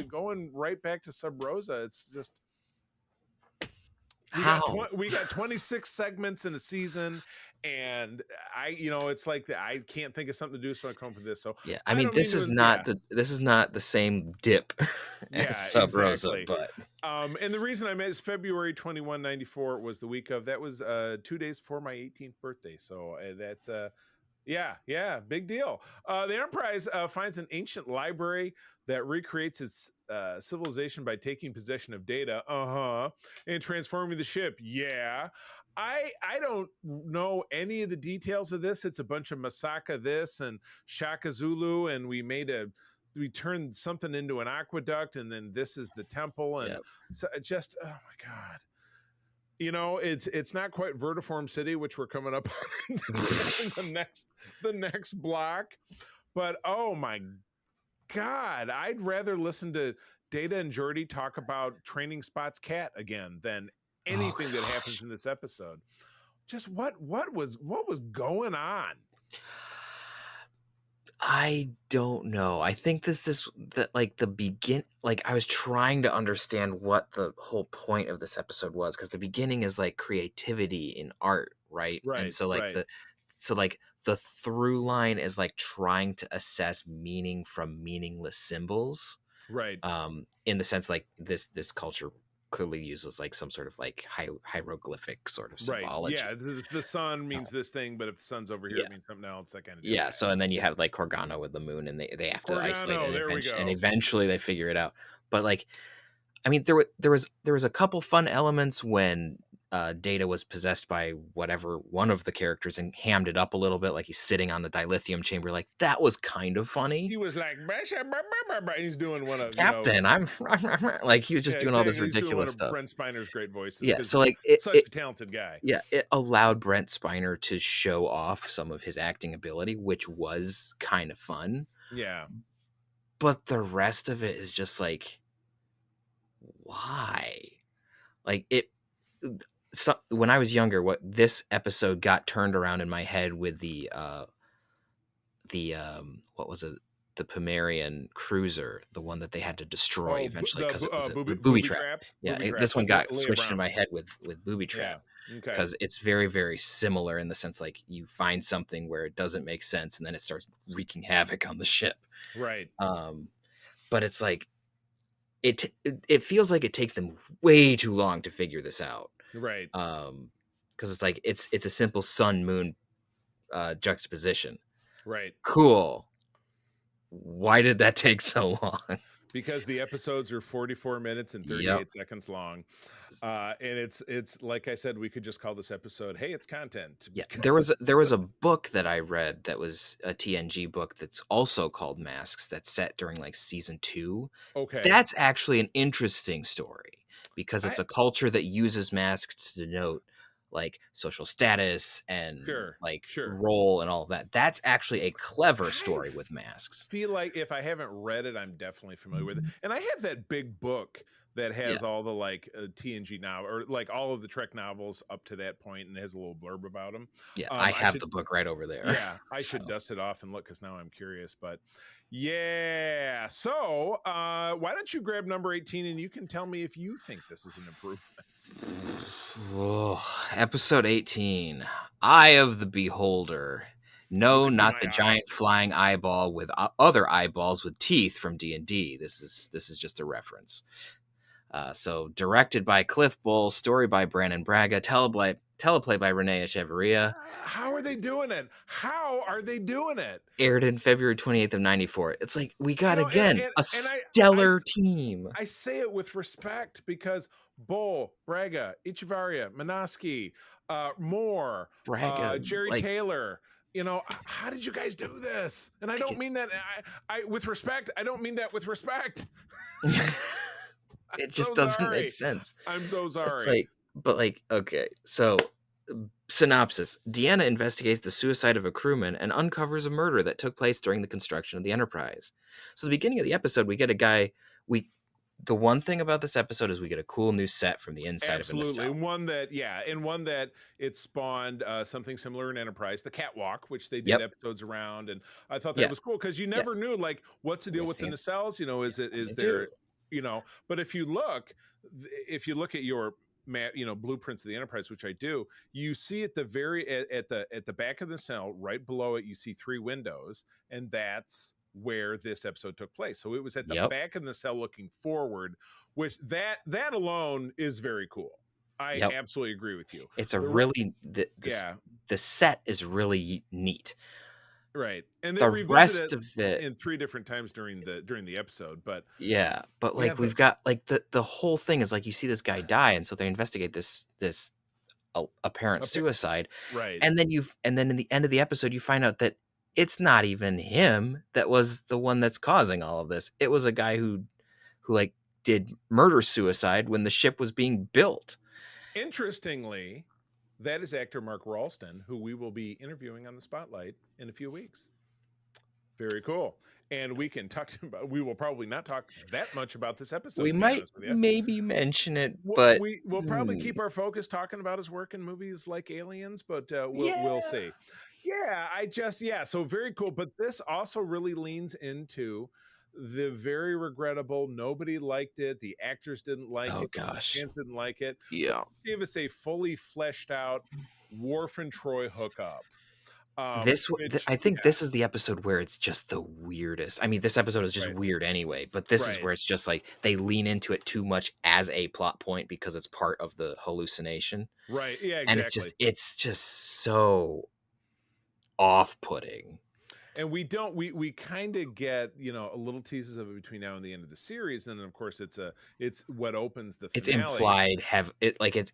going right back to Sub Rosa. It's just we got 26 segments in a season, and it's like I can't think of something to do, so I come up with this. So I mean, this is not the same dip as Sub Rosa, but and the reason I made is February 21, 94 was the week of that was 2 days before my 18th birthday. So that's big deal. The Enterprise finds an ancient library that recreates its civilization by taking possession of Data, and transforming the ship. I don't know any of the details of this. It's a bunch of Masaka this and Shaka Zulu, and we turned something into an aqueduct, and then this is the temple, and so it just, oh my God. It's not quite Vertiform City, which we're coming up on in the next block, but oh my God, I'd rather listen to Data and Geordi talk about training Spot's cat again than anything that happens in this episode. Just what was going on? I don't know. I think I was trying to understand what the whole point of this episode was, because the beginning is like creativity in art, right? And so the through line is like trying to assess meaning from meaningless symbols, in the sense like this culture clearly uses like some sort of like hieroglyphic sort of symbology. The sun means this thing, but if the sun's over here, it means something else. That kind of deal. So and then you have like Corgano with the moon, and they have to isolate it, and eventually they figure it out. But like, I mean, there was a couple fun elements when Data was possessed by whatever one of the characters and hammed it up a little bit, like he's sitting on the dilithium chamber. Like that was kind of funny. He was like, he's doing one of Captain, I'm like he was just yeah, doing all this exactly. He's doing one ridiculous of stuff. Brent Spiner's great voices. Yeah, Because so like such a talented guy. Yeah, it allowed Brent Spiner to show off some of his acting ability, which was kind of fun. Yeah. But the rest of it is just like, why? Like so when I was younger, what this episode got turned around in my head with the what was it? The Pomerian cruiser, the one that they had to destroy eventually because it was the booby trap. Yeah, this one got switched in my head with booby trap. Yeah. Okay. Because it's very, very similar in the sense like you find something where it doesn't make sense and then it starts wreaking havoc on the ship. Right. But it's like it feels like it takes them way too long to figure this out. Right. Because it's like it's a simple sun moon juxtaposition. Right. Cool. Why did that take so long? Because the episodes are 44 minutes and 38 seconds long. And it's like I said, we could just call this episode, hey, it's content. Yeah, there was a book that I read that was a TNG book that's also called Masks that's set during like season 2. Okay. That's actually an interesting story because it's a culture that uses masks to denote like social status and role and all of that. That's actually a clever story with masks. I feel like if I haven't read it, I'm definitely familiar with it. And I have that big book that has all the like TNG now or like all of the Trek novels up to that point and it has a little blurb about them. Yeah, I have the book right over there. Yeah, I should dust it off and look because now I'm curious. But yeah, so why don't you grab number 18 and you can tell me if you think this is an improvement. Whoa. Episode 18, Eye of the Beholder. No, not the giant flying eyeball with other eyeballs with teeth from D&D. This is just a reference. So directed by Cliff Bull, story by Brandon Braga, teleplay by Renee Echeverria. How are they doing it? How are they doing it? Aired in February 28th of 94. It's like we got a stellar team. I say it with respect because Bull, Braga, Echeverria, Manaski, Moore, Braga, Jerry Taylor. You know, how did you guys do this? And I don't mean that I with respect. I don't mean that with respect. It just doesn't make sense. I'm so sorry. It's like, okay, so synopsis. Deanna investigates the suicide of a crewman and uncovers a murder that took place during the construction of the Enterprise. So the beginning of the episode, we get a guy, the one thing about this episode is we get a cool new set from the inside of a nacelle. Absolutely. One that it spawned something similar in Enterprise, the catwalk, which they did episodes around. And I thought that was cool because you never knew, like, what's the deal with the nacelles? You know, is there, you know, but if you look at your blueprints of the Enterprise, which I do, you see at the at the back of the cell, right below it, you see 3 windows, and that's where this episode took place. So it was at the back of the cell looking forward, which that alone is very cool. I absolutely agree with you. It's the set is really neat. Right. And they the rest of it in 3 different times during the episode, but we've got like the whole thing is like you see this guy die, and so they investigate this apparent suicide. Right. And then in the end of the episode you find out that it's not even him that was the one that's causing all of this. It was a guy who like did murder suicide when the ship was being built. Interestingly, that is actor Mark Ralston, who we will be interviewing on the Spotlight in a few weeks. Very cool. And we will probably not talk that much about this episode. We might maybe mention it, but we'll probably keep our focus talking about his work in movies like Aliens, but we'll see. Yeah, so very cool. But this also really leans into the very regrettable, nobody liked it, the actors didn't like it, the fans didn't like it. Yeah. Gave us a fully fleshed out Worf and Troy hookup. I think this is the episode where it's just the weirdest. I mean, this episode is just weird anyway, but this is where it's just like they lean into it too much as a plot point because it's part of the hallucination. Right. Yeah, exactly. And it's just so off-putting. And we kind of get, a little teases of it between now and the end of the series, and then of course it's what opens the finale. It's implied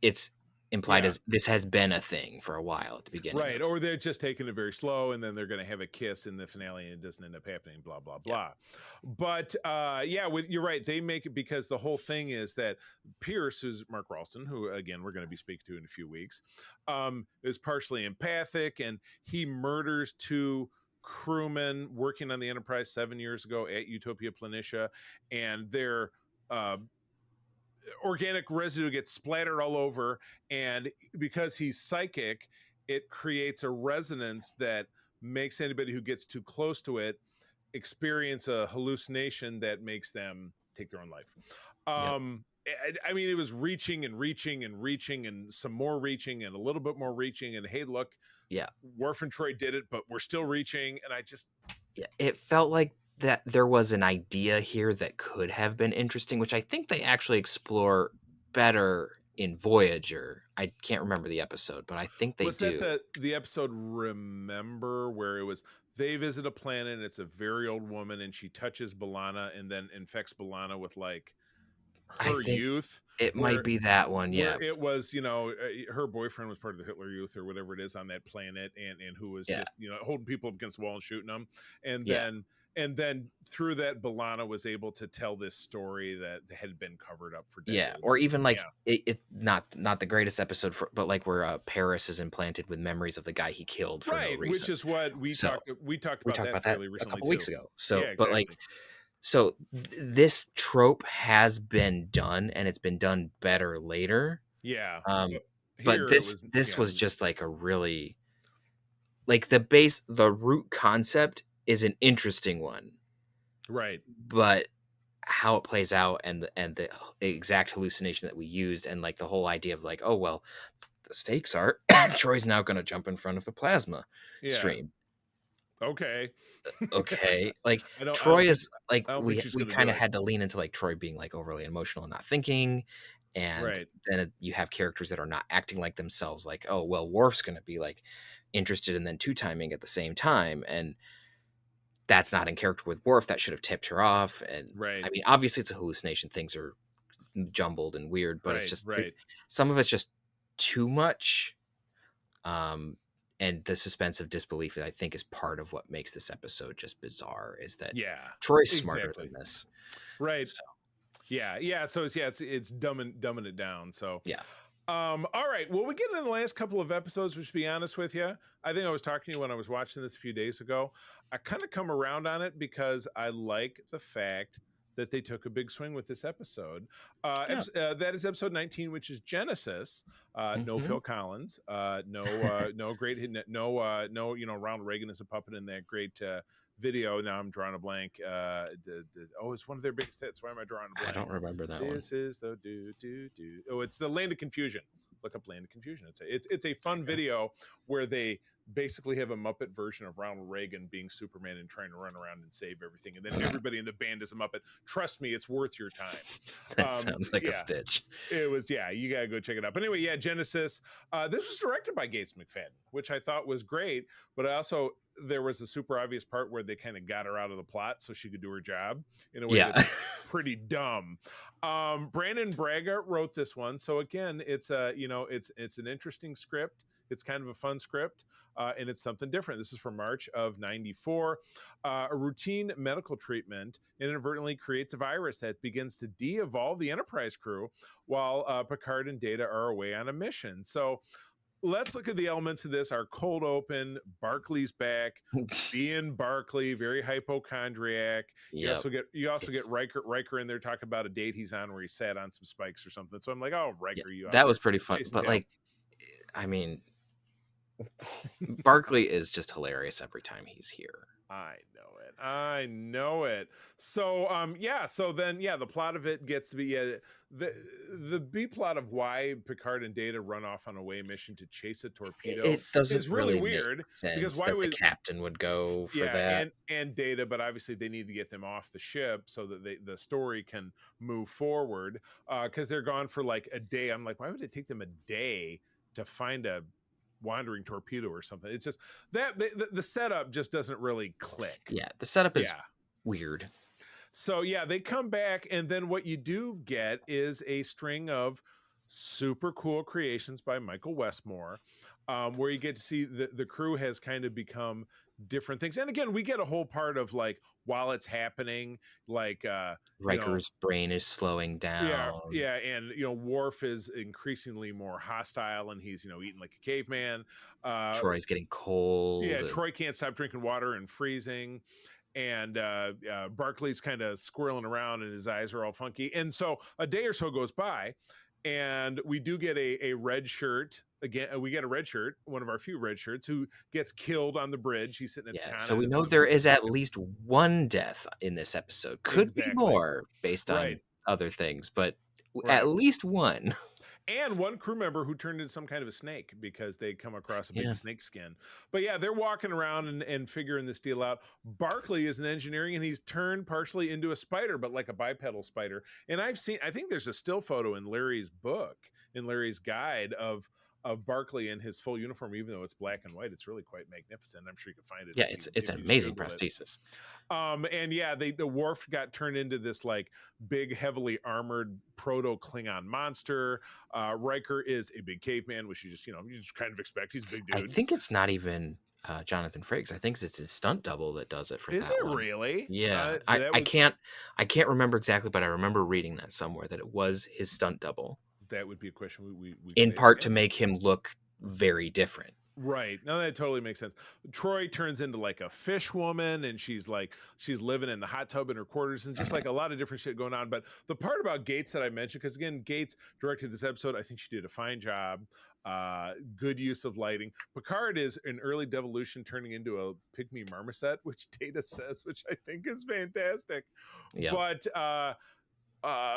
it's implied Yeah. as this has been a thing for a while at the beginning. Right. Or they're just taking it very slow and then they're going to have a kiss in the finale and it doesn't end up happening, blah, blah, blah. But yeah, you're right. They make it because the whole thing is that Pierce, who's Mark Ralston, who again, we're going to be speaking to in a few weeks, is partially empathic and he murders two crewmen working on the Enterprise 7 years ago at Utopia Planitia, and their organic residue gets splattered all over, and because he's psychic, it creates a resonance that makes anybody who gets too close to it experience a hallucination that makes them take their own life. I mean, it was reaching and reaching and reaching and some more reaching and a little bit more reaching, and hey, look, Worf and Troy did it, but we're still reaching. And I just, it felt like that there was an idea here that could have been interesting, which I think they actually explore better in Voyager. I can't remember the episode, but I think they was do. that the episode Remember, where it was they visit a planet and it's a very old woman and she touches B'Elanna and then infects B'Elanna with like her youth. It might be that one. Yeah. It was, you know, her boyfriend was part of the Hitler Youth or whatever it is on that planet, and who was just, you know, holding people up against the wall and shooting them. And then through that, B'Elanna was able to tell this story that had been covered up for decades. Yeah, or even like it not the greatest episode, but like where Paris is implanted with memories of the guy he killed for no reason. Which is what we talked about that fairly recently, a couple weeks ago. So, exactly. But like, so this trope has been done, and it's been done better later. Yeah. But this was just like a really, like the root concept is an interesting one, right? But how it plays out and the exact hallucination that we used, and like the whole idea of like, oh well, the stakes are Troy's now going to jump in front of a plasma stream. Okay. Like Troy is like, we kind of had to lean into like Troy being like overly emotional and not thinking, and then you have characters that are not acting like themselves, like, oh well, Worf's going to be like interested and then two-timing at the same time, and that's not in character with Worf. That should have tipped her off. And I mean, obviously it's a hallucination. Things are jumbled and weird, but it's just some of it's just too much. And the suspense of disbelief that I think is part of what makes this episode just bizarre is that Troy's smarter than this. Right. So. Yeah. So it's dumbing it down. So all right. Well, we get into the last couple of episodes, which, to be honest with you, I think I was talking to you when I was watching this a few days ago. I kind of come around on it because I like the fact that they took a big swing with this episode. That is episode 19, which is Genesis. No Phil Collins. No great hit. No, Ronald Reagan is a puppet in that great video. Now I'm drawing a blank. It's one of their biggest hits. Why am I drawing a blank? I don't remember that one. This is the Oh, it's the Land of Confusion. Look up Land of Confusion. It's a fun video where they basically have a Muppet version of Ronald Reagan being Superman and trying to run around and save everything, and then everybody in the band is a Muppet. Trust me, it's worth your time. That sounds like a stitch. It was, you gotta go check it out. But anyway, Genesis. This was directed by Gates McFadden, which I thought was great, but there was a super obvious part where they kind of got her out of the plot so she could do her job in a way that's pretty dumb. Brandon Braga wrote this one, so again, it's it's an interesting script. It's kind of a fun script, and it's something different. This is from March of '94. A routine medical treatment inadvertently creates a virus that begins to de-evolve the Enterprise crew while Picard and Data are away on a mission. So let's look at the elements of this. Our cold open, Barclay's back, being Barclay, very hypochondriac. You also get Riker in there talking about a date he's on where he sat on some spikes or something. So I'm like, oh, Riker, that was pretty fun. But like, I mean, Barclay is just hilarious every time he's here. I know it. So so then the plot of it gets to be the B plot of why Picard and Data run off on a away mission to chase a torpedo. It doesn't is really weird because why would the captain would go for that and Data, but obviously they need to get them off the ship so that the story can move forward, because they're gone for like a day. I'm like, why would it take them a day to find a wandering torpedo or something? It's just that the setup just doesn't really click. The setup is weird. So they come back, and then what you do get is a string of super cool creations by Michael Westmore, where you get to see the crew has kind of become different things. And again, we get a whole part of like while it's happening, like Riker's brain is slowing yeah, down. yeah, and Worf is increasingly more hostile, and he's eating like a caveman. Troy's getting cold. Yeah, Troy can't stop drinking water and freezing, and Barclay's kind of squirreling around, and his eyes are all funky. And so a day or so goes by, and we do get a red shirt again. We get a red shirt, one of our few red shirts, who gets killed on the bridge. He's sitting at the Yeah, con. so we know there is at least one death in this episode. Could be Exactly. more based on Right. other things, but Right. at least one. And one crew member who turned into some kind of a snake because they come across a big Yeah. snake skin. But yeah, they're walking around and figuring this deal out. Barclay is an engineering, and he's turned partially into a spider, but like a bipedal spider. And I think there's a still photo in Larry's book, in Larry's guide of Barclay in his full uniform, even though it's black and white. It's really quite magnificent. I'm sure you can find it. Yeah, if it's you an just amazing Google it. prosthesis. And yeah, the Worf got turned into this like big, heavily armored proto Klingon monster. Riker is a big caveman, which you just kind of expect. He's a big dude. I think it's not even Jonathan Frakes. I think it's his stunt double that does it for Is that it one. really? Yeah, That I would can't remember exactly, but I remember reading that somewhere that it was his stunt double, that would be a question we in could part ask to him. make him look very different. Right. No, that totally makes sense. Troy turns into like a fish woman, and she's living in the hot tub in her quarters, and just like a lot of different shit going on. But the part about Gates that I mentioned, because again, Gates directed this episode, I think she did a fine job. Good use of lighting. Picard is in early devolution turning into a pygmy marmoset, which Data says, which I think is fantastic. Yeah. But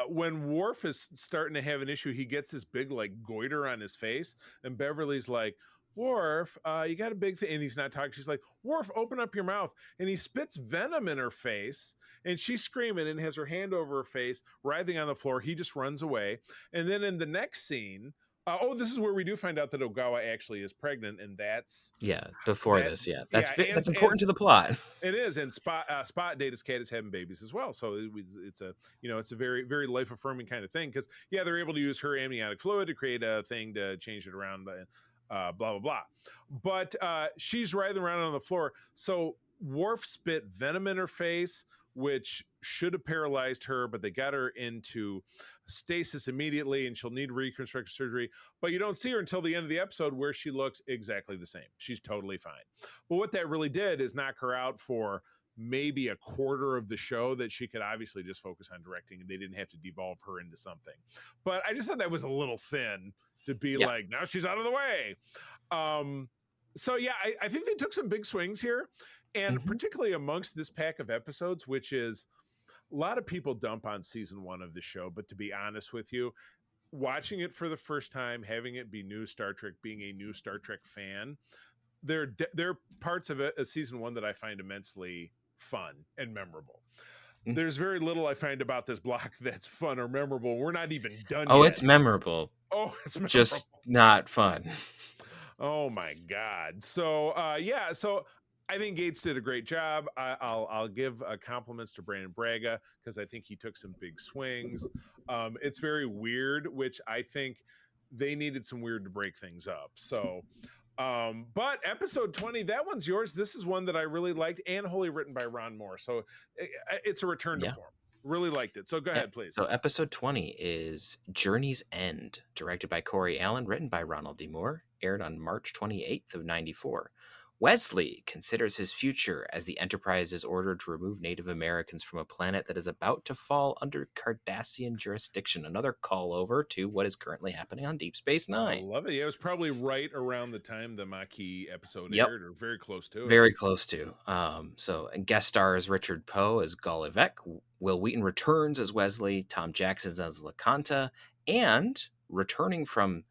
when Worf is starting to have an issue, he gets this big like goiter on his face, and Beverly's like, Worf, you got a big thing. And he's not talking. She's like, Worf, open up your mouth. And he spits venom in her face, and she's screaming and has her hand over her face, writhing on the floor. He just runs away. And then in the next scene, this is where we do find out that Ogawa actually is pregnant, and that's before that- this. Yeah, yeah, that's important to the plot. it is. And Spot Data's cat is having babies as well, so it's a it's a very, very life affirming kind of thing, because they're able to use her amniotic fluid to create a thing to change it around. Blah blah blah. But she's writhing around on the floor. So Worf spit venom in her face, which should have paralyzed her, but they got her into stasis immediately, and she'll need reconstructive surgery. But you don't see her until the end of the episode, where she looks exactly the same. She's totally fine. But what that really did is knock her out for maybe a quarter of the show that she could obviously just focus on directing, and they didn't have to devolve her into something. But I just thought that was a little thin to be like, now she's out of the way. So yeah, I think they took some big swings here, and particularly amongst this pack of episodes, which is a lot of people dump on season 1 of the show. But to be honest with you, watching it for the first time, having it be new Star Trek, being a new Star Trek fan, there are parts of it, season 1, that I find immensely fun and memorable. There's very little I find about this block that's fun or memorable. We're not even done yet. It's memorable. It's memorable. Just not fun. Oh my God. So so I think Gates did a great job. I'll give compliments to Brandon Braga, because I think he took some big swings. It's very weird, which I think they needed some weird to break things up. So but episode 20, that one's yours. This is one that I really liked, and wholly written by Ron Moore. So it's a return to form. Really liked it. So go ahead, please. So episode 20 is Journey's End, directed by Corey Allen, written by Ronald D. Moore, aired on March 28th of 94. Wesley considers his future as the Enterprise is ordered to remove Native Americans from a planet that is about to fall under Cardassian jurisdiction. Another call over to what is currently happening on Deep Space Nine. I love it. Yeah, it was probably right around the time the Maquis episode aired, or very close to it. Very close to. And guest stars Richard Poe as Gulliver, Will Wheaton returns as Wesley, Tom Jackson as LaCanta, and returning from,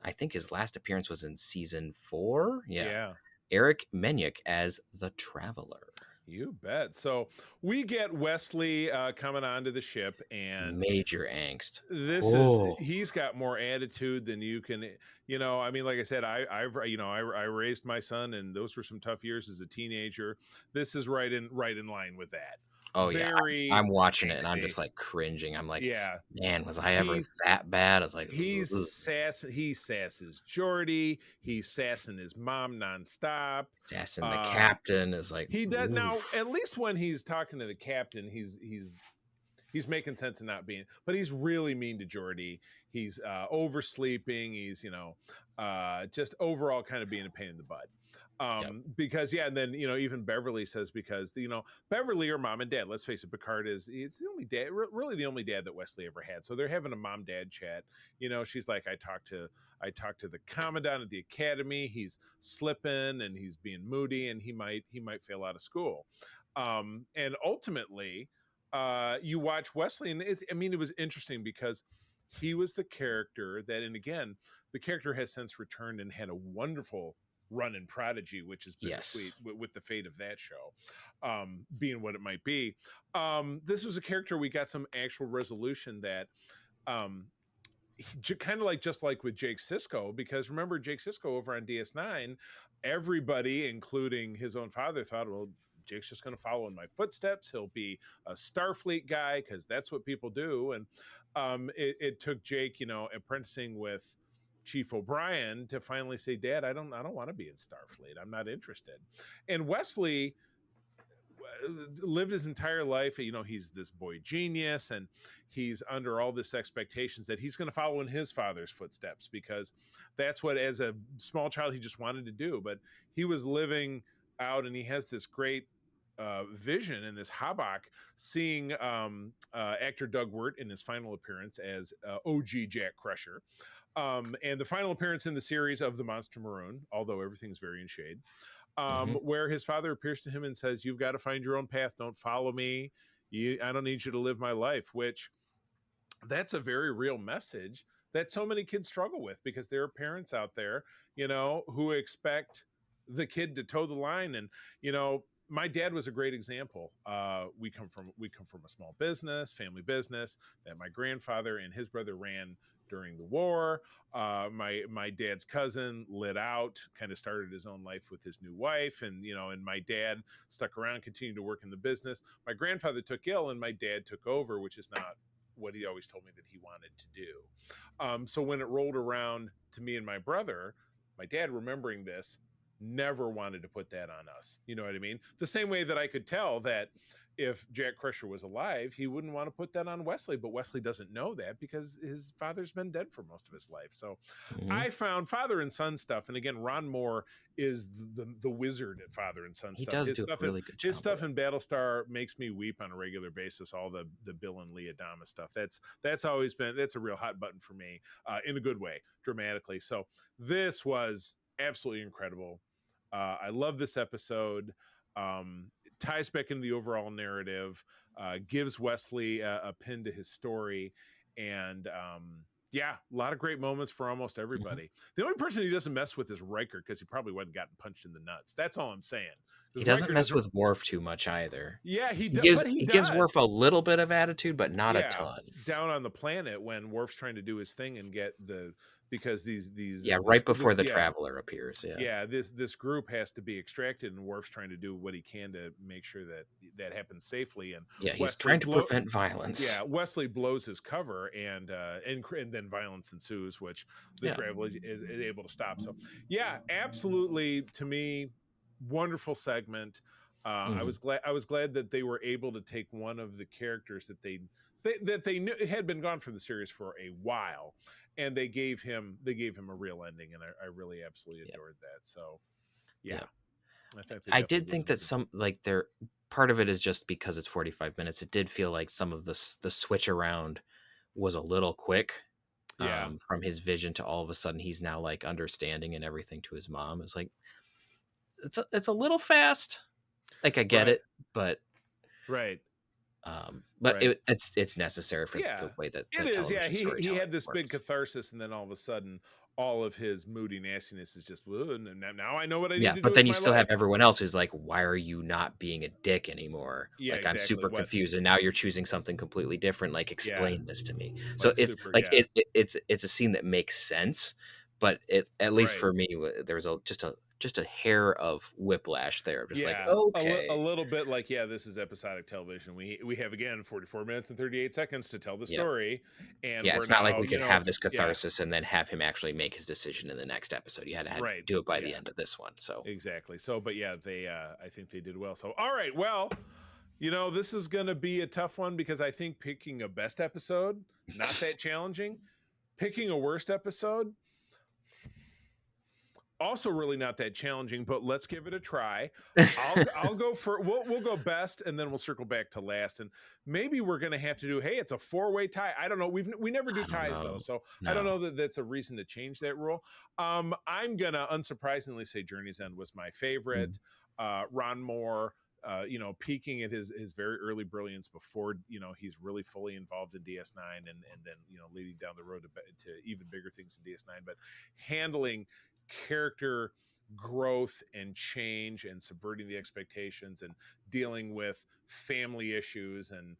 I think his last appearance was in season 4. Yeah. Eric Menyuk as the Traveler. You bet. So we get Wesley coming onto the ship, and major angst. He's got more attitude than you can, I mean, like I said, I raised my son, and those were some tough years as a teenager. This is right in line with that. Oh yeah, very I'm watching it and I'm angsty. just like cringing. I'm like, Yeah, man, was I ever he's that bad? I was like, ugh. he sasses Jordy, he's sassing his mom nonstop. Assassin the Uh, captain is like, he does now. oof. At least when he's talking to the captain, he's making sense and not being, but he's really mean to Jordy. He's oversleeping. He's just overall kind of being a pain in the butt. Yep. Because yeah, and then even Beverly says, because Beverly or mom and dad. Let's face it, Picard it's the only dad, really the only dad that Wesley ever had. So they're having a mom dad chat. She's like, I talked to the commandant of the academy. He's slipping and he's being moody and he might fail out of school. And ultimately, you watch Wesley, and it was interesting because he was the character that, and again, the character has since returned and had a wonderful run in Prodigy, which is bittersweet Yes. with the fate of that show being what it might be. This was a character we got some actual resolution that um, kind of like, just like with Jake Sisko, because remember Jake Sisko over on DS9, everybody, including his own father, thought, well, Jake's just going to follow in my footsteps. He'll be a Starfleet guy because that's what people do. And it took Jake, apprenticing with Chief O'Brien to finally say, Dad, I don't want to be in Starfleet. I'm not interested. And Wesley lived his entire life, he's this boy genius, and he's under all this expectations that he's going to follow in his father's footsteps, because that's what, as a small child, he just wanted to do. But he was living out, and he has this great vision in this Habak, seeing actor Doug Wirt in his final appearance as OG Jack Crusher, and the final appearance in the series of the Monster Maroon, although everything's very in shade, where his father appears to him and says, "You've got to find your own path. Don't follow me. I don't need you to live my life." Which, that's a very real message that so many kids struggle with, because there are parents out there, who expect the kid to toe the line. And my dad was a great example. We come from a small business, family business, that my grandfather and his brother ran during the war. My dad's cousin lit out, kind of started his own life with his new wife, and my dad stuck around, continued to work in the business. My grandfather took ill, and my dad took over, which is not what he always told me that he wanted to do. So when it rolled around to me and my brother, my dad, remembering this, never wanted to put that on us. You know what I mean? The same way that I could tell that if Jack Crusher was alive, he wouldn't want to put that on Wesley, but Wesley doesn't know that because his father's been dead for most of his life. So Mhm. I found father and son stuff, and again, Ron Moore is the wizard at father and son He stuff. does do a really good His job with stuff it. in Battlestar makes me weep on a regular basis. All the Bill and Lee Adama stuff. That's always been, that's a real hot button for me, in a good way, dramatically. So this was absolutely incredible. I love this episode. It ties back into the overall narrative, gives Wesley a pin to his story, and yeah, a lot of great moments for almost Mhm. everybody. The only person he doesn't mess with is Riker, because he probably wouldn't gotten punched in the nuts. That's all I'm saying. He Because doesn't Riker does, mess with Worf too much either. yeah, He gives but he he gives Worf does. a little bit of attitude, but not a Yeah, ton. down on the planet when Worf's trying to do his thing and get because these Yeah, this right before the yeah, Traveler appears. Yeah. this group has to be extracted, and Worf's trying to do what he can to make sure that that happens safely. And Yeah, he's Wesley trying to blow prevent violence. Wesley blows his cover, and then violence ensues, which the Yeah. Traveler is able to stop. So yeah, absolutely, to me, wonderful segment. Mhm. I was glad that they were able to take one of the characters that they knew had been gone from the series for a while, and they gave him a real ending, and I really absolutely Yep. adored that. So yeah, Yep. I think they I definitely did did think some that good. some like there part of it is just because it's 45 minutes. It did feel like some of the switch around was a little quick, Yeah, from his vision to all of a sudden he's now like understanding and everything to his mom. It's like it's a little fast. Like I get right, it, but right, right. it's necessary for the Yeah, way that it the is. Yeah, television he storytelling had this big works. catharsis, and then all of a sudden, all of his moody nastiness is just, "Ugh, now I know what I need Yeah, to do but with then you my still have life." everyone else who's like, "Why are you not being a dick anymore? Yeah, Like, I'm exactly. super What? confused, and now you're choosing something completely different. Like, Yeah, explain this to me." So like it's super. like Yeah, it's a scene that makes sense, but it at least right. for me, there was just a just a hair of whiplash there. Just like, Yeah, a okay, little bit like, yeah, this is episodic television. We have again 44 minutes and 38 seconds to tell the yeah, story, and yeah. we're It's not like now, we could have this yeah, catharsis and then have him actually make his decision in the next episode. You had to right, do it by the yeah, end of this one. So exactly. So, but yeah, they I think they did well. So, all right, well, this is going to be a tough one because I think picking a best episode not that challenging. Picking a worst episode also really not that challenging, but let's give it a try. I'll go for we'll go best, and then we'll circle back to last, and maybe we're gonna have to do, hey, it's a 4-way tie. I don't know. We never do I don't ties though, know. so I don't No. know that that's a reason to change that rule. I'm gonna unsurprisingly say Journey's End was my favorite. Ron Moore, peaking at his very early brilliance before he's really fully involved in DS9, and then leading down the road to even bigger things in DS9, but handling character growth and change and subverting the expectations and dealing with family issues and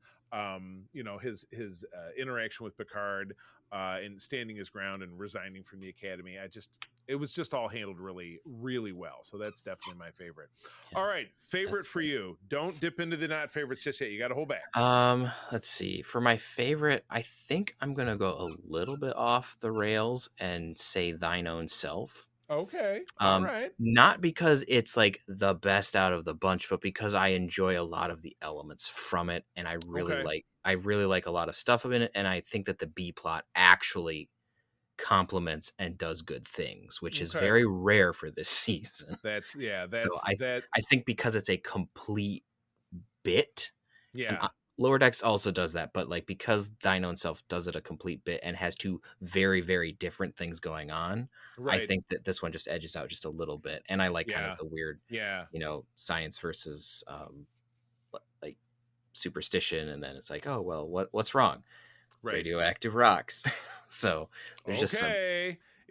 his interaction with Picard and standing his ground and resigning from the academy. It was just all handled really, really well. So that's definitely my favorite. Yeah, All right, favorite for fair. you. Don't dip into the not favorites just yet. You got to hold back. Let's see. For my favorite, I think I'm gonna go a little bit off the rails and say Thine Own Self. Okay. All right. Not because it's like the best out of the bunch, but because I enjoy a lot of the elements from it, and I really like a lot of stuff in it, and I think that the B plot actually complements and does good things, which is Okay. very rare for this season. I think because it's a complete bit. Yeah. Lower Decks also does that, but like because Thine Own Self does it a complete bit and has two very, very different things going on, I Right. think that this one just edges out just a little bit. And I like kind of the weird, Yeah. science versus like superstition, and then it's like, oh well, what's wrong? Right. Radioactive rocks. So there's just some.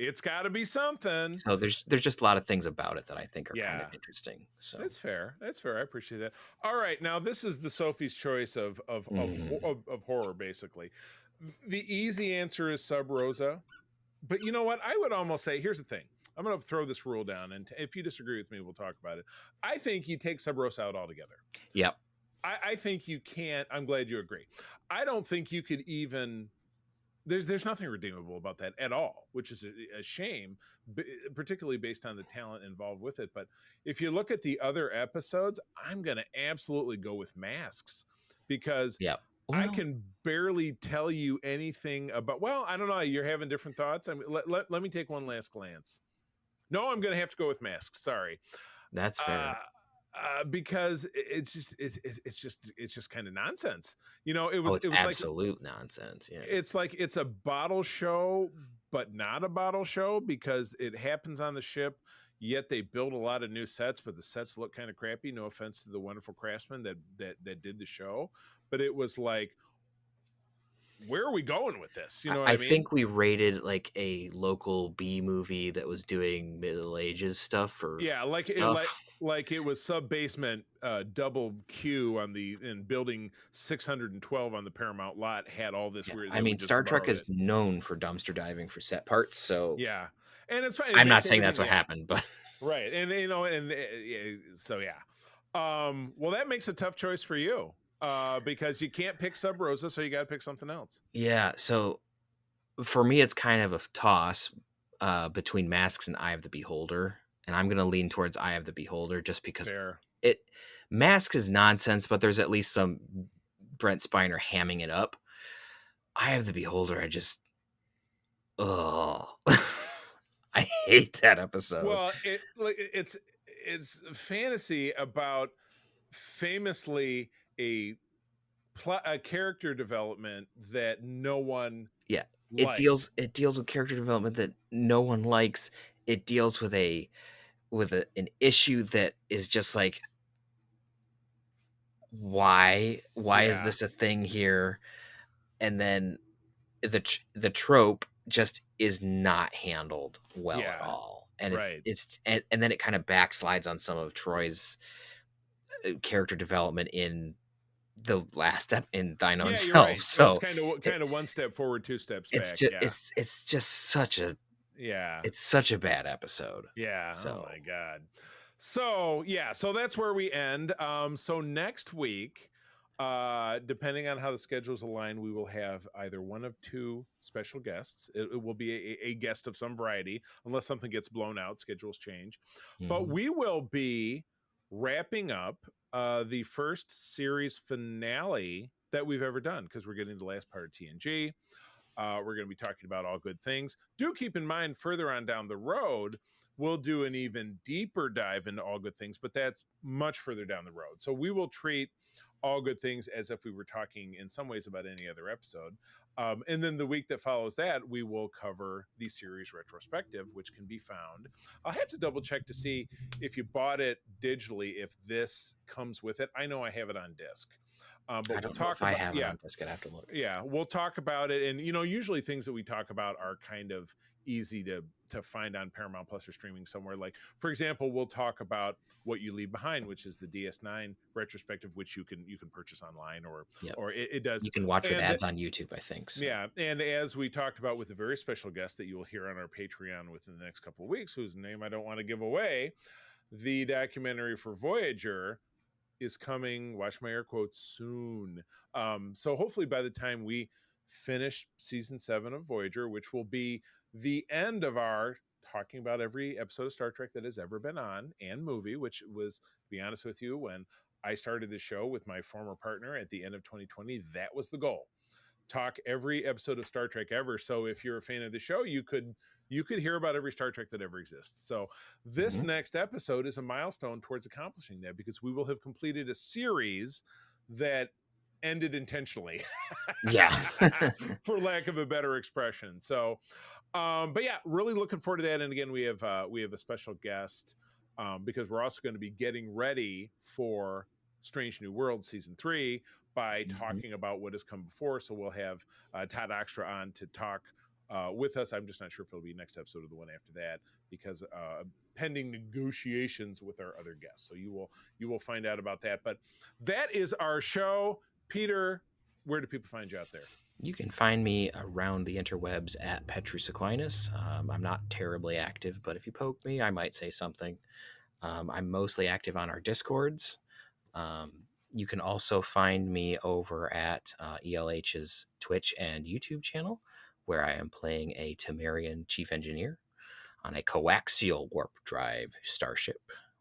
It's got to be something. So there's just a lot of things about it that I think are kind of interesting. So That's fair. That's fair. I appreciate that. All right, now this is the Sophie's choice of horror, basically. The easy answer is Sub Rosa, but you know what? I would almost say, here's the thing. I'm going to throw this rule down, and if you disagree with me, we'll talk about it. I think you take Sub Rosa out altogether. Yep. I think you can't. I'm glad you agree. I don't think you could even. There's nothing redeemable about that at all, which is a shame, particularly based on the talent involved with it. But if you look at the other episodes, I'm going to absolutely go with Masks, because I can barely tell you anything about. Well, I don't know. You're having different thoughts. I mean, let me take one last glance. No, I'm going to have to go with Masks. Sorry. That's fair. Because it's just kind of nonsense. It was absolute nonsense. Yeah. It's like it's a bottle show, but not a bottle show, because it happens on the ship. Yet they build a lot of new sets, but the sets look kind of crappy. No offense to the wonderful craftsmen that did the show, but it was like, where are we going with this? You know what I mean? think we rated like a local B movie that was doing Middle Ages stuff for like it was Sub Basement double Q in building 612 on the Paramount lot had all this weird. I mean, Star Trek is known for dumpster diving for set parts, so yeah, and it's fine. I'm not saying that's what happened, but right, and so yeah. Well, that makes a tough choice for you. Because you can't pick Sub Rosa, so you got to pick something else. Yeah, so for me, it's kind of a toss between Masks and Eye of the Beholder, and I'm going to lean towards Eye of the Beholder just because Masks is nonsense, but there's at least some Brent Spiner hamming it up. Eye of the Beholder, I hate that episode. Well, it's fantasy about famously a character development that no one likes. It deals with character development that no one likes. It deals with an issue that is just like, why is this a thing here? And then the trope just is not handled well at all, and and then it kind of backslides on some of Troy's character development in the last step in Thine Own Self. Right. So it's kind of one step forward, two steps back. It's just such a Yeah. It's such a bad episode. Yeah. So Oh my God. So yeah, so that's where we end. So next week, depending on how the schedules align, we will have either one of two special guests. It will be a guest of some variety, unless something gets blown out, schedules change. But mhm. we will be wrapping up the first series finale that we've ever done, because we're getting the last part of TNG. We're going to be talking about all good things. Do keep in mind, further on down the road, we'll do an even deeper dive into all good things, but that's much further down the road. So we will treat all good things as if we were talking in some ways about any other episode. And then the week that follows that, we will cover the series retrospective, which can be found. I'll have to double check to see if you bought it digitally, if this comes with it. I know I have it on disc. But I we'll don't know talk if I about, have it yeah, on disc. I'd have to look. yeah, we'll talk about it. And usually things that we talk about are kind of easy to find on Paramount Plus or streaming somewhere. Like, for example, we'll talk about What You Leave Behind, which is the DS9 retrospective, which you can purchase online, or Yep. it does. You can watch with And ads on YouTube, I think. So. yeah, and as we talked about with a very special guest that you will hear on our Patreon within the next couple of weeks, whose name I don't want to give away, the documentary for Voyager is coming, watch my air quotes, soon. So hopefully by the time we finish season 7 of Voyager, which will be the end of our talking about every episode of Star Trek that has ever been on, and movie, which was, to be honest with you, when I started the show with my former partner at the end of 2020, that was the goal. Talk every episode of Star Trek ever. So if you're a fan of the show, you could hear about every Star Trek that ever exists. So this next episode is a milestone towards accomplishing that, because we will have completed a series that ended intentionally. Yeah. For lack of a better expression. So but yeah, really looking forward to that. And again, we have a special guest, because we're also going to be getting ready for Strange New World season 3 by talking about what has come before. So we'll have Todd Oxtra on to talk with us. I'm just not sure if it'll be next episode or the one after that, because pending negotiations with our other guests. So you will find out about that. But that is our show. Peter, where do people find you out there? You can find me around the interwebs at Petrus Aquinas. I'm not terribly active, but if you poke me, I might say something. I'm mostly active on our Discords. You can also find me over at ELH's Twitch and YouTube channel, where I am playing a Temerian chief engineer on a coaxial warp drive starship.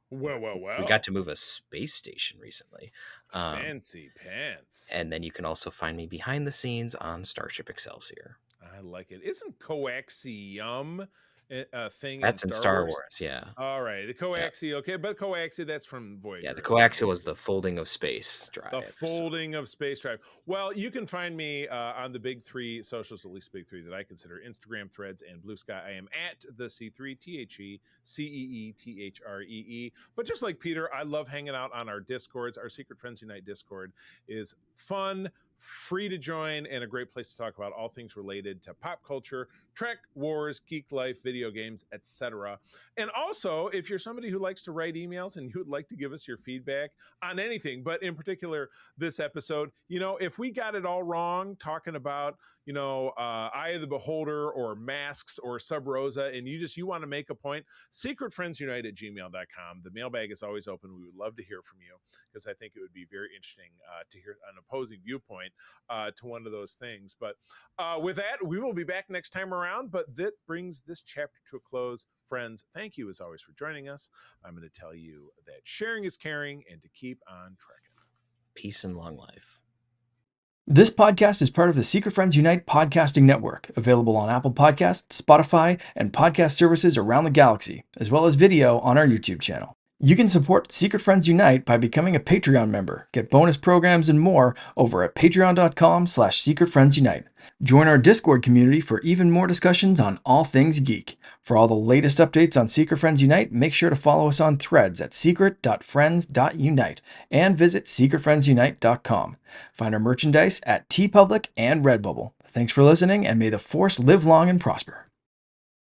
Well. We got to move a space station recently. Fancy pants. And then you can also find me behind the scenes on Starship Excelsior. I like it. Isn't coaxium a thing That's in in Star Wars, yeah. All right, the coaxial. Okay, but coaxial, that's from Voyager. Yeah, the coaxial was the folding of space drive. The folding of space drive. Well, you can find me on the big three socials, at least big three that I consider: Instagram, Threads, and Blue Sky. I am at the C3, TheCeeThree. But just like Peter, I love hanging out on our Discords. Our Secret Friends Unite Discord is fun, free to join, and a great place to talk about all things related to pop culture, Trek, wars, geek life, video games, etc. And also, if you're somebody who likes to write emails and you would like to give us your feedback on anything, but in particular this episode, if we got it all wrong talking about, Eye of the Beholder or masks or Sub Rosa, and you want to make a point, secretfriendsunite@gmail.com. The mailbag is always open. We would love to hear from you, because I think it would be very interesting to hear an opposing viewpoint to one of those things. But with that, we will be back next time around. But that brings this chapter to a close. Friends, thank you as always for joining us. I'm going to tell you that sharing is caring, and to keep on trekking. Peace and long life. This podcast is part of the Secret Friends Unite podcasting network, available on Apple Podcasts, Spotify, and podcast services around the galaxy, as well as video on our YouTube channel. You can support Secret Friends Unite by becoming a Patreon member, get bonus programs and more over at patreon.com/secretfriendsunite. Join our Discord community for even more discussions on all things geek. For all the latest updates on Secret Friends Unite, make sure to follow us on Threads at secret.friends.unite and visit secretfriendsunite.com. Find our merchandise at TeePublic and Redbubble. Thanks for listening, and may the Force live long and prosper.